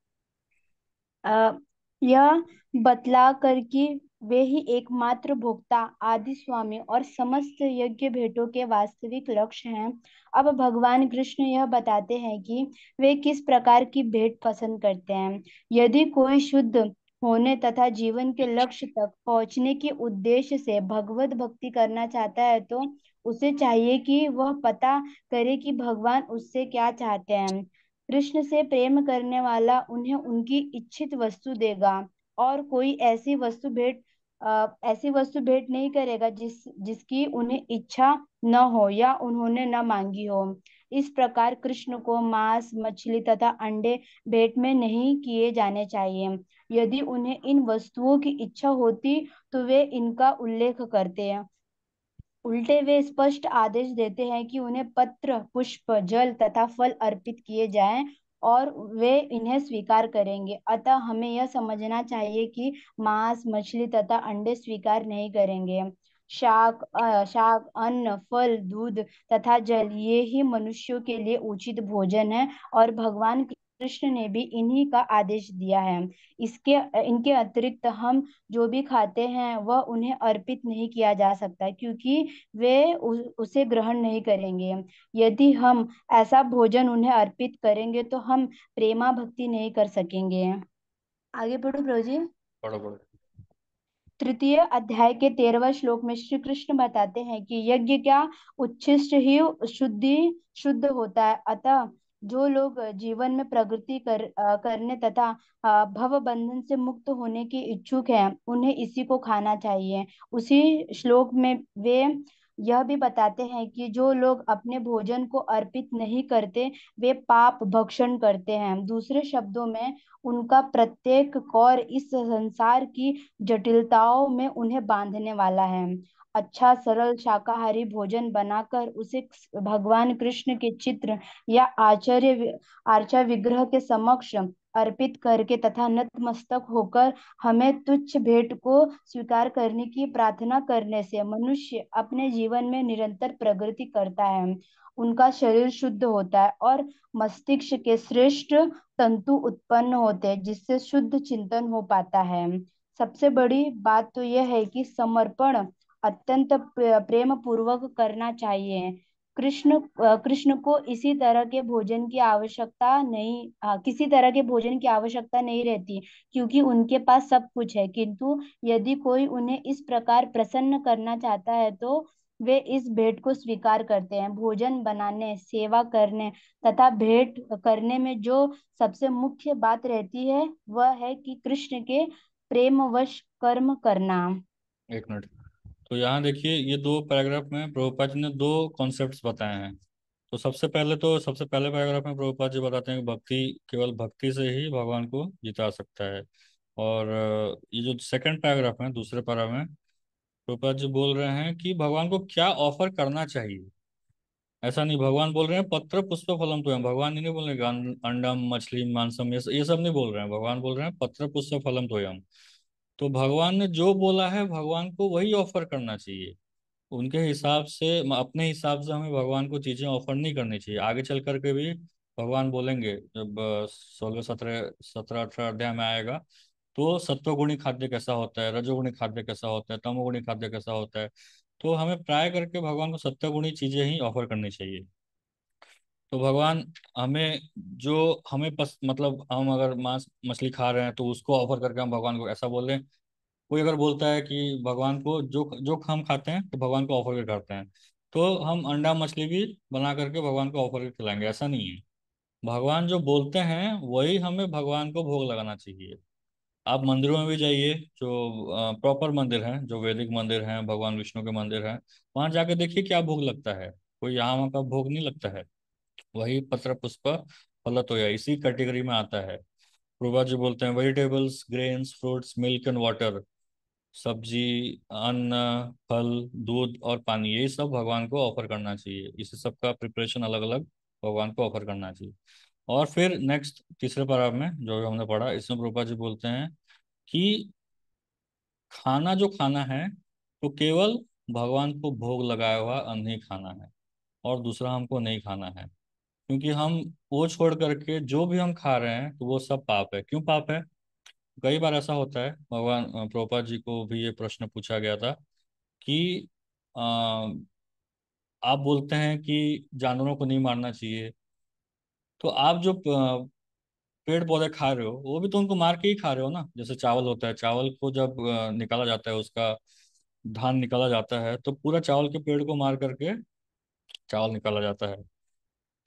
यह बतला कर कि वे ही एकमात्र भोक्ता, आदि स्वामी और समस्त यज्ञ भेंटों के वास्तविक लक्ष्य हैं। अब भगवान कृष्ण यह बताते हैं कि वे किस प्रकार की भेंट पसंद करते हैं। यदि कोई शुद्ध होने तथा जीवन के लक्ष्य तक पहुंचने के उद्देश्य से भगवत भक्ति करना चाहता है तो उसे चाहिए कि वह पता करे कि भगवान उससे क्या चाहते हैं। कृष्ण से प्रेम करने वाला उन्हें उनकी इच्छित वस्तु देगा और कोई ऐसी वस्तु भेंट नहीं करेगा जिसकी उन्हें इच्छा न हो या उन्होंने न मांगी हो। इस प्रकार कृष्ण को मांस, मछली तथा अंडे भेंट में नहीं किए जाने चाहिए। यदि उन्हें इन वस्तुओं की इच्छा होती तो वे इनका उल्लेख करते हैं। उल्टे वे स्पष्ट आदेश देते हैं कि उन्हें पत्र, पुष्प, जल तथा फल अर्पित किए जाएं और वे इन्हें स्वीकार करेंगे। अतः हमें यह समझना चाहिए कि मांस, मछली तथा अंडे स्वीकार नहीं करेंगे। शाक, अन्न, फल, दूध तथा जल ये ही मनुष्यों के लिए उचित भोजन है और भगवान कृष्ण ने भी इन्हीं का आदेश दिया है। इसके इनके अतिरिक्त हम जो भी खाते हैं वह उन्हें अर्पित नहीं किया जा सकता क्योंकि वे उसे ग्रहण नहीं करेंगे। यदि हम ऐसा भोजन उन्हें अर्पित करेंगे तो हम प्रेमा भक्ति नहीं कर सकेंगे। आगे बढ़ो प्रभु जी। बड़ो बड़ो। तृतीय अध्याय के 13वें श्लोक में श्री कृष्ण बताते हैं कि यज्ञ क्या उच्छिष्ट ही शुद्ध होता है। अतः जो लोग जीवन में प्रगति करने तथा भव बंधन से मुक्त होने की इच्छुक हैं उन्हें इसी को खाना चाहिए। उसी श्लोक में वे यह भी बताते हैं कि जो लोग अपने भोजन को अर्पित नहीं करते वे पाप भक्षण करते हैं। दूसरे शब्दों में उनका प्रत्येक कौर इस संसार की जटिलताओं में उन्हें बांधने वाला है। अच्छा सरल शाकाहारी भोजन बनाकर उसे भगवान कृष्ण के चित्र या आर्चा विग्रह के समक्ष अर्पित करके तथा नतमस्तक होकर हमें तुच्छ भेंट को स्वीकार करने की प्रार्थना करने से मनुष्य अपने जीवन में निरंतर प्रगति करता है। उनका शरीर शुद्ध होता है और मस्तिष्क के श्रेष्ठ तंतु उत्पन्न होते हैं जिससे शुद्ध चिंतन हो पाता है। सबसे बड़ी बात तो यह है कि समर्पण अत्यंत प्रेम पूर्वक करना चाहिए। कृष्ण को इसी तरह के भोजन की आवश्यकता नहीं किसी तरह के भोजन की आवश्यकता नहीं रहती क्योंकि उनके पास सब कुछ है। किंतु यदि कोई उन्हें इस प्रकार प्रसन्न करना चाहता है तो वे इस भेंट को स्वीकार करते हैं। भोजन बनाने, सेवा करने तथा भेंट करने में जो सबसे मुख्य बात रहती है वह है कि कृष्ण के प्रेमवश कर्म करना। एक मिनट। तो यहाँ देखिए, ये दो पैराग्राफ में प्रभुपाद जी ने दो कॉन्सेप्ट्स बताए हैं। तो सबसे पहले पैराग्राफ में प्रभुपाद जी बताते हैं कि भक्ति, केवल भक्ति से ही भगवान को जिता सकता है। और ये जो सेकंड पैराग्राफ है, दूसरे पैरा में प्रभुपाद जी बोल रहे हैं कि भगवान को क्या ऑफर करना चाहिए। ऐसा नहीं, भगवान बोल रहे हैं पत्र पुष्प फलम तो है, भगवान ये नहीं बोल रहे कि अंडम मछली मांसम ये सब नहीं बोल रहे हैं। भगवान बोल रहे हैं पत्र पुष्प फलम तो। तो भगवान ने जो बोला है भगवान को वही ऑफर करना चाहिए। उनके हिसाब से, अपने हिसाब से हमें भगवान को चीजें ऑफर नहीं करनी चाहिए। आगे चल करके भी भगवान बोलेंगे, जब 16 17 17 18 अध्याय में आएगा, तो सत्वगुणी खाद्य कैसा होता है, रजोगुणी खाद्य कैसा होता है, तमोगुणी खाद्य कैसा होता है। तो हमें प्राय करके भगवान को सत्वगुणी चीजें ही ऑफर करनी चाहिए। तो भगवान हमें जो हमें मतलब हम अगर मांस मछली खा रहे हैं तो उसको ऑफर करके हम भगवान को ऐसा बोल रहे हैं। कोई अगर बोलता है कि भगवान को जो जो हम खाते हैं तो भगवान को ऑफर करके खाते हैं, तो हम अंडा मछली भी बना करके भगवान को ऑफर करके खिलाएंगे, ऐसा नहीं है। भगवान जो बोलते हैं वही हमें भगवान को भोग लगाना चाहिए। आप मंदिरों में भी जाइए, जो प्रॉपर मंदिर हैं, जो वैदिक मंदिर हैं, भगवान विष्णु के मंदिर हैं, वहां जाके देखिए क्या भोग लगता है। कोई यहाँ वहाँ का भोग नहीं लगता है। वही पत्र पुष्प फल तो या इसी कैटेगरी में आता है। प्रभुपाद जी बोलते हैं vegetables, grains, fruits, milk and water, सब्जी, अन्न, फल, दूध और पानी, यही सब भगवान को ऑफर करना चाहिए। इस सब का प्रिपरेशन अलग अलग भगवान को ऑफर करना चाहिए। और फिर नेक्स्ट तीसरे पैराग्राफ में जो हमने पढ़ा, इसमें प्रभुपाद जी बोलते हैं कि खाना जो खाना है तो केवल भगवान को भोग लगाया हुआ अन्न ही खाना है, और दूसरा हमको नहीं खाना है। क्योंकि हम वो छोड़ करके जो भी हम खा रहे हैं तो वो सब पाप है। क्यों पाप है? कई बार ऐसा होता है, भगवान प्रभुपाद जी को भी ये प्रश्न पूछा गया था कि अ, आप बोलते हैं कि जानवरों को नहीं मारना चाहिए, तो आप जो पेड़ पौधे खा रहे हो वो भी तो उनको मार के ही खा रहे हो ना। जैसे चावल होता है, चावल को जब निकाला जाता है, उसका धान निकाला जाता है, तो पूरा चावल के पेड़ को मार करके चावल निकाला जाता है।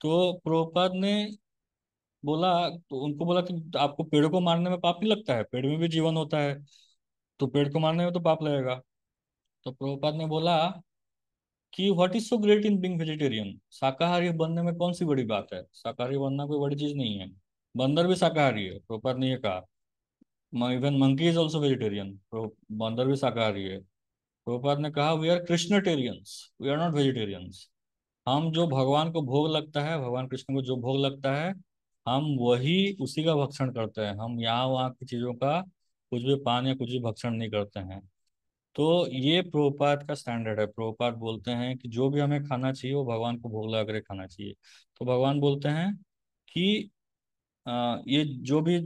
तो प्रभुपाद ने बोला, तो उनको बोला कि आपको पेड़ को मारने में पाप नहीं लगता है? पेड़ में भी जीवन होता है, तो पेड़ को मारने में तो पाप लगेगा। तो प्रभुपाद ने बोला कि what is so great in being vegetarian, शाकाहारी बनने में कौन सी बड़ी बात है? शाकाहारी बनना कोई बड़ी चीज नहीं है। बंदर भी शाकाहारी है, प्रभुपाद ने ये कहा। Even monkey is also vegetarian, तो बंदर भी शाकाहारी है। प्रभुपाद ने कहा we are Krishnatarians, we are not vegetarians. हम जो भगवान को भोग लगता है, भगवान कृष्ण को जो भोग लगता है, हम वही उसी का भक्षण करते हैं। हम यहाँ वहाँ की चीजों का कुछ भी पान या कुछ भी भक्षण नहीं करते हैं। तो ये प्रभुपाद का स्टैंडर्ड है। प्रभुपाद बोलते हैं कि जो भी हमें खाना चाहिए वो भगवान को भोग लगा कर खाना चाहिए। तो भगवान बोलते हैं कि ये जो भी,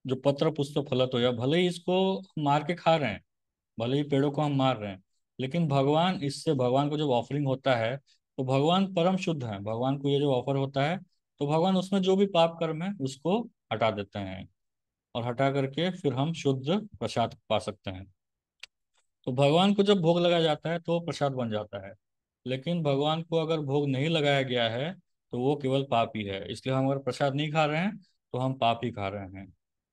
जो पत्र पुष्प फलत हो, या भले ही इसको मार के खा रहे हैं, भले ही पेड़ों को हम मार रहे हैं, लेकिन भगवान, इससे भगवान को जब ऑफरिंग होता है तो भगवान परम शुद्ध है। भगवान को ये जो ऑफर होता है, तो भगवान उसमें जो भी पाप कर्म है उसको हटा देते हैं, और हटा करके फिर हम शुद्ध प्रसाद पा सकते हैं। तो भगवान को जब भोग लगाया जाता है तो वो प्रसाद बन जाता है। लेकिन भगवान को अगर भोग नहीं लगाया गया है तो वो केवल पाप ही है। इसलिए हम अगर प्रसाद नहीं खा रहे हैं तो हम पाप ही खा रहे हैं।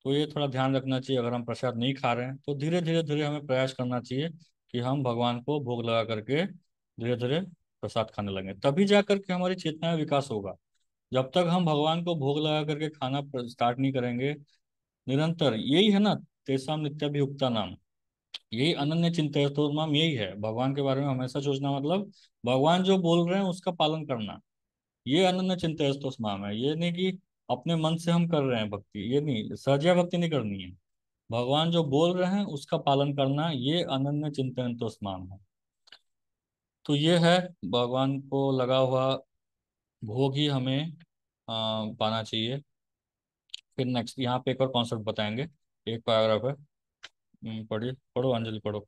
तो ये थोड़ा ध्यान रखना चाहिए। अगर हम प्रसाद नहीं खा रहे हैं तो धीरे धीरे धीरे हमें प्रयास करना चाहिए कि हम भगवान को भोग लगा करके धीरे धीरे प्रसाद खाने लगे, तभी जा करके हमारी चेतना में विकास होगा। जब तक हम भगवान को भोग लगा करके खाना स्टार्ट नहीं करेंगे, निरंतर यही है ना, तेसाम नित्याभियुक्ता नाम, यही अनन्य चिंतन तो मैम यही है। भगवान के बारे में हमेशा सोचना, मतलब भगवान जो बोल रहे हैं उसका पालन करना, ये अनन्य चिंतन तो नाम है। ये नहीं कि अपने मन से हम कर रहे हैं भक्ति, ये नहीं, सहजा भक्ति नहीं करनी है। भगवान जो बोल रहे हैं उसका पालन करना, ये अनन्य चिंतन तो नाम है। तो ये है, भगवान को लगा हुआ भोग ही हमें पाना चाहिए। फिर नेक्स्ट यहाँ पे एक और कॉन्सेप्ट बताएंगे, एक पैराग्राफ है। पढ़िए, पढ़ो अंजलि, पढ़ो।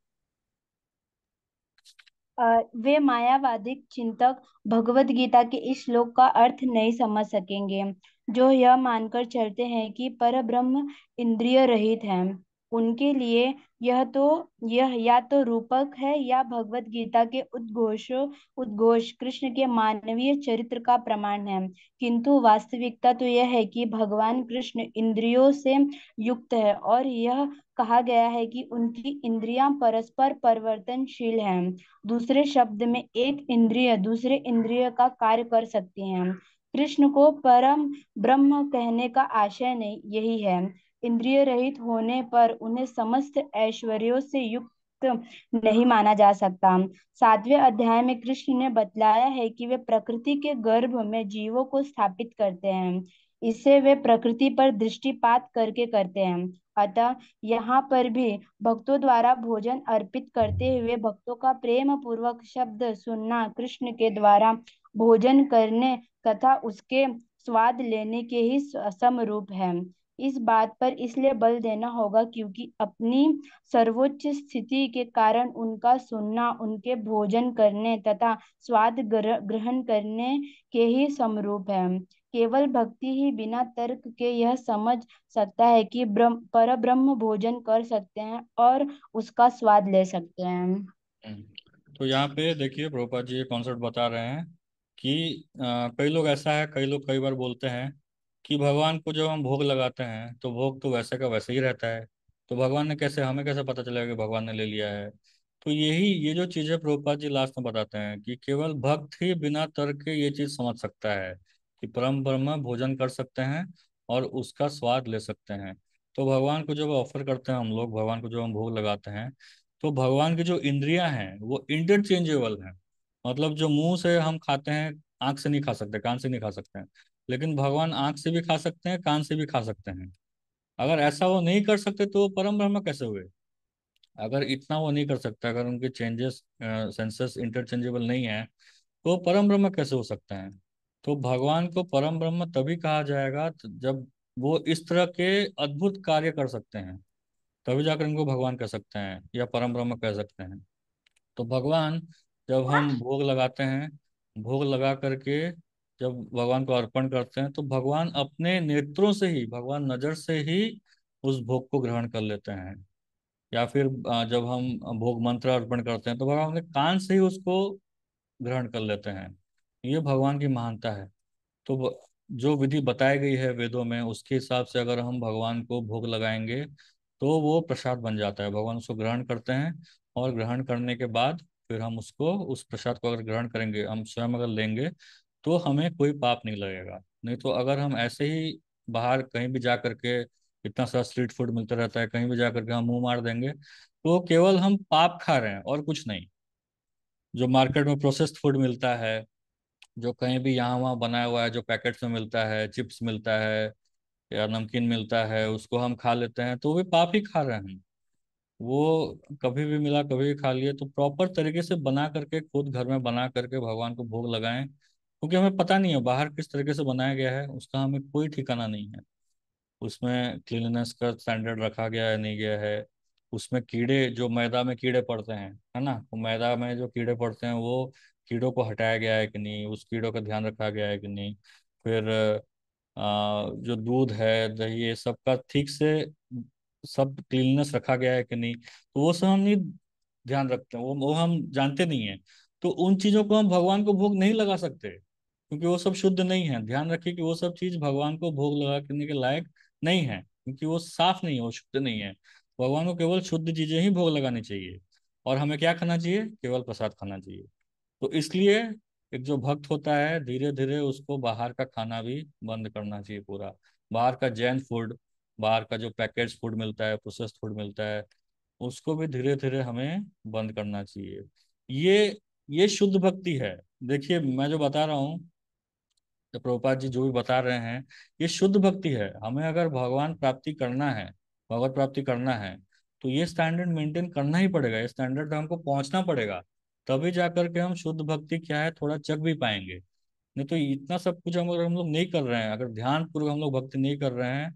वे मायावादी चिंतक भगवत गीता के इस श्लोक का अर्थ नहीं समझ सकेंगे, जो यह मानकर चलते हैं कि पर ब्रह्म इंद्रिय रहित है। उनके लिए यह या तो रूपक है या भगवत गीता के उद्घोष कृष्ण के मानवीय चरित्र का प्रमाण है। किंतु वास्तविकता तो यह है कि भगवान कृष्ण इंद्रियों से युक्त है, और यह कहा गया है कि उनकी इंद्रियां परस्पर परिवर्तनशील हैं। दूसरे शब्द में एक इंद्रिय दूसरे इंद्रिय का कार्य कर सकती है। कृष्ण को परम ब्रह्म कहने का आशय नहीं यही है। इंद्रिय रहित होने पर उन्हें समस्त ऐश्वर्यों से युक्त नहीं माना जा सकता। 7वें अध्याय में कृष्ण ने बतलाया है कि वे प्रकृति के गर्भ में जीवों को स्थापित करते हैं। इसे वे प्रकृति पर दृष्टिपात करके करते हैं। अतः यहाँ पर भी भक्तों द्वारा भोजन अर्पित करते हुए भक्तों का प्रेम पूर्वक शब्द सुनना कृष्ण के द्वारा भोजन करने तथा उसके स्वाद लेने के ही समरूप है। इस बात पर इसलिए बल देना होगा क्योंकि अपनी सर्वोच्च स्थिति के कारण उनका सुनना उनके भोजन करने तथा स्वाद ग्रहण करने के ही समरूप है। केवल भक्ति ही बिना तर्क के यह समझ सकता है कि पर ब्रह्म भोजन कर सकते हैं और उसका स्वाद ले सकते हैं। तो यहाँ पे देखिए, प्रभुपाद जी ये कॉन्सेप्ट बता रहे हैं कि कई लोग, ऐसा है, कई लोग कई बार बोलते हैं कि भगवान को जब हम भोग लगाते हैं तो भोग तो वैसे का वैसे ही रहता है, तो भगवान ने कैसे, हमें कैसे पता चलेगा कि भगवान ने ले लिया है? तो यही, ये जो चीज़ है प्रभुपाद जी लास्ट में बताते हैं कि केवल भक्त ही बिना तर्क के ये चीज़ समझ सकता है कि परम ब्रह्म भोजन कर सकते हैं और उसका स्वाद ले सकते हैं। तो भगवान को जब ऑफर करते हैं हम लोग, भगवान को जब हम भोग लगाते हैं, तो भगवान की जो इंद्रियां हैं वो इंटरचेंजेबल हैं। मतलब जो मुंह से हम खाते हैं, आंख से नहीं खा सकते, कान से नहीं खा सकते हैं, लेकिन भगवान आंख से भी खा सकते हैं, कान से भी खा सकते हैं। अगर ऐसा वो नहीं कर सकते तो वो परम ब्रह्म कैसे हुए? अगर इतना वो नहीं कर सकते, अगर उनके चेंजेस, सेंसेस इंटरचेंजेबल नहीं है, तो परम ब्रह्म कैसे हो सकते हैं? तो भगवान को परम ब्रह्म तभी कहा जाएगा जब वो इस तरह के अद्भुत कार्य कर सकते हैं, तभी जाकर इनको भगवान कह सकते हैं या परम ब्रह्म कह सकते हैं। तो भगवान, जब हम भोग लगाते हैं, भोग लगा करके जब भगवान को अर्पण करते हैं, तो भगवान अपने नेत्रों से ही, भगवान नजर से ही उस भोग को ग्रहण कर लेते हैं। या फिर जब हम भोग मंत्र अर्पण करते हैं, तो भगवान अपने कान से ही उसको ग्रहण कर लेते हैं। ये भगवान की महानता है। तो जो विधि बताई गई है वेदों में, उसके हिसाब से अगर हम भगवान को भोग लगाएंगे तो वो प्रसाद बन जाता है। भगवान उसको ग्रहण करते हैं, और ग्रहण करने के बाद फिर हम उसको, उस प्रसाद को अगर ग्रहण करेंगे, हम स्वयं अगर लेंगे, तो हमें कोई पाप नहीं लगेगा। नहीं तो अगर हम ऐसे ही बाहर कहीं भी जा करके, इतना सारा स्ट्रीट फूड मिलता रहता है, कहीं भी जा करके हम मुंह मार देंगे, तो केवल हम पाप खा रहे हैं और कुछ नहीं। जो मार्केट में प्रोसेस्ड फूड मिलता है, जो कहीं भी यहाँ वहाँ बनाया हुआ है, जो पैकेट्स में मिलता है, चिप्स मिलता है या नमकीन मिलता है, उसको हम खा लेते हैं, तो वो भी पाप ही खा रहे हैं हम। वो कभी भी मिला कभी भी खा लिए। तो प्रॉपर तरीके से बना करके, खुद घर में बना करके भगवान को भोग लगाएं, क्योंकि हमें पता नहीं है बाहर किस तरीके से बनाया गया है, उसका हमें कोई ठिकाना नहीं है। उसमें क्लीननेस का स्टैंडर्ड रखा गया है नहीं गया है। उसमें कीड़े, जो मैदा में कीड़े पड़ते हैं, है ना, वो मैदा में जो कीड़े पड़ते हैं, वो कीड़ों को हटाया गया है कि नहीं, उस कीड़ों का ध्यान रखा गया है कि नहीं। फिर जो दूध है, दही, ये सब का ठीक से सब क्लीननेस रखा गया है कि नहीं, तो वो सब हम नहीं ध्यान रखते हैं, वो हम जानते नहीं है। तो उन चीजों को हम भगवान को भोग नहीं लगा सकते, क्योंकि वो सब शुद्ध नहीं है। ध्यान रखिए कि वो सब चीज भगवान को भोग लगा करने के लायक नहीं है, क्योंकि वो साफ नहीं है, वो शुद्ध नहीं है। भगवान को केवल शुद्ध चीजें ही भोग लगानी चाहिए। और हमें क्या खाना चाहिए? केवल प्रसाद खाना चाहिए। तो इसलिए एक जो भक्त होता है, धीरे धीरे उसको बाहर का खाना भी बंद करना चाहिए पूरा। बाहर का जैन फूड, बाहर का जो पैकेज फूड मिलता है, प्रोसेस्ड फूड मिलता है, उसको भी धीरे धीरे हमें बंद करना चाहिए। ये शुद्ध भक्ति है। देखिए, मैं जो बता रहा हूँ, तो प्रभुपाद जी जो भी बता रहे हैं, ये शुद्ध भक्ति है। हमें अगर भगवान प्राप्ति करना है, भगवत प्राप्ति करना है, तो ये स्टैंडर्ड मेंटेन करना ही पड़ेगा, ये स्टैंडर्ड पे हमको पहुंचना पड़ेगा। तभी जाकर के हम शुद्ध भक्ति क्या है थोड़ा चख भी पाएंगे। नहीं तो इतना सब कुछ हम, अगर हम लोग नहीं कर रहे हैं, अगर ध्यान पूर्वक हम लोग भक्ति नहीं कर रहे हैं,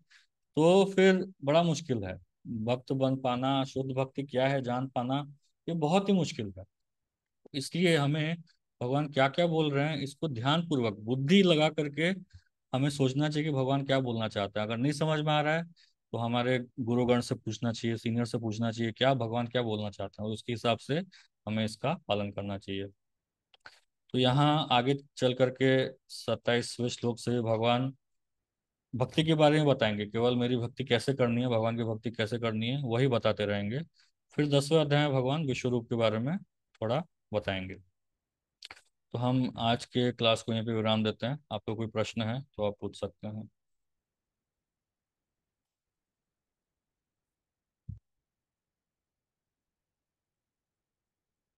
तो फिर बड़ा मुश्किल है। भक्त बन पाना, शुद्ध भक्ति क्या है जान पाना, ये बहुत ही मुश्किल है। इसलिए हमें भगवान क्या क्या बोल रहे हैं, इसको ध्यान पूर्वक बुद्धि लगा करके हमें सोचना चाहिए कि भगवान क्या बोलना चाहते हैं। अगर नहीं समझ में आ रहा है, तो हमारे गुरुगण से पूछना चाहिए, सीनियर से पूछना चाहिए, क्या भगवान क्या बोलना चाहते हैं, और उसके हिसाब से हमें इसका पालन करना चाहिए। तो यहाँ आगे चल करके 27वें श्लोक से भगवान भक्ति के बारे में बताएंगे। केवल मेरी भक्ति कैसे करनी है, भगवान की भक्ति कैसे करनी है, वही बताते रहेंगे। फिर 10वें अध्याय में भगवान विश्व रूप के बारे में थोड़ा बताएंगे। तो हम आज के क्लास को यहीं पे विराम देते हैं। आपको कोई प्रश्न है तो आप पूछ सकते हैं।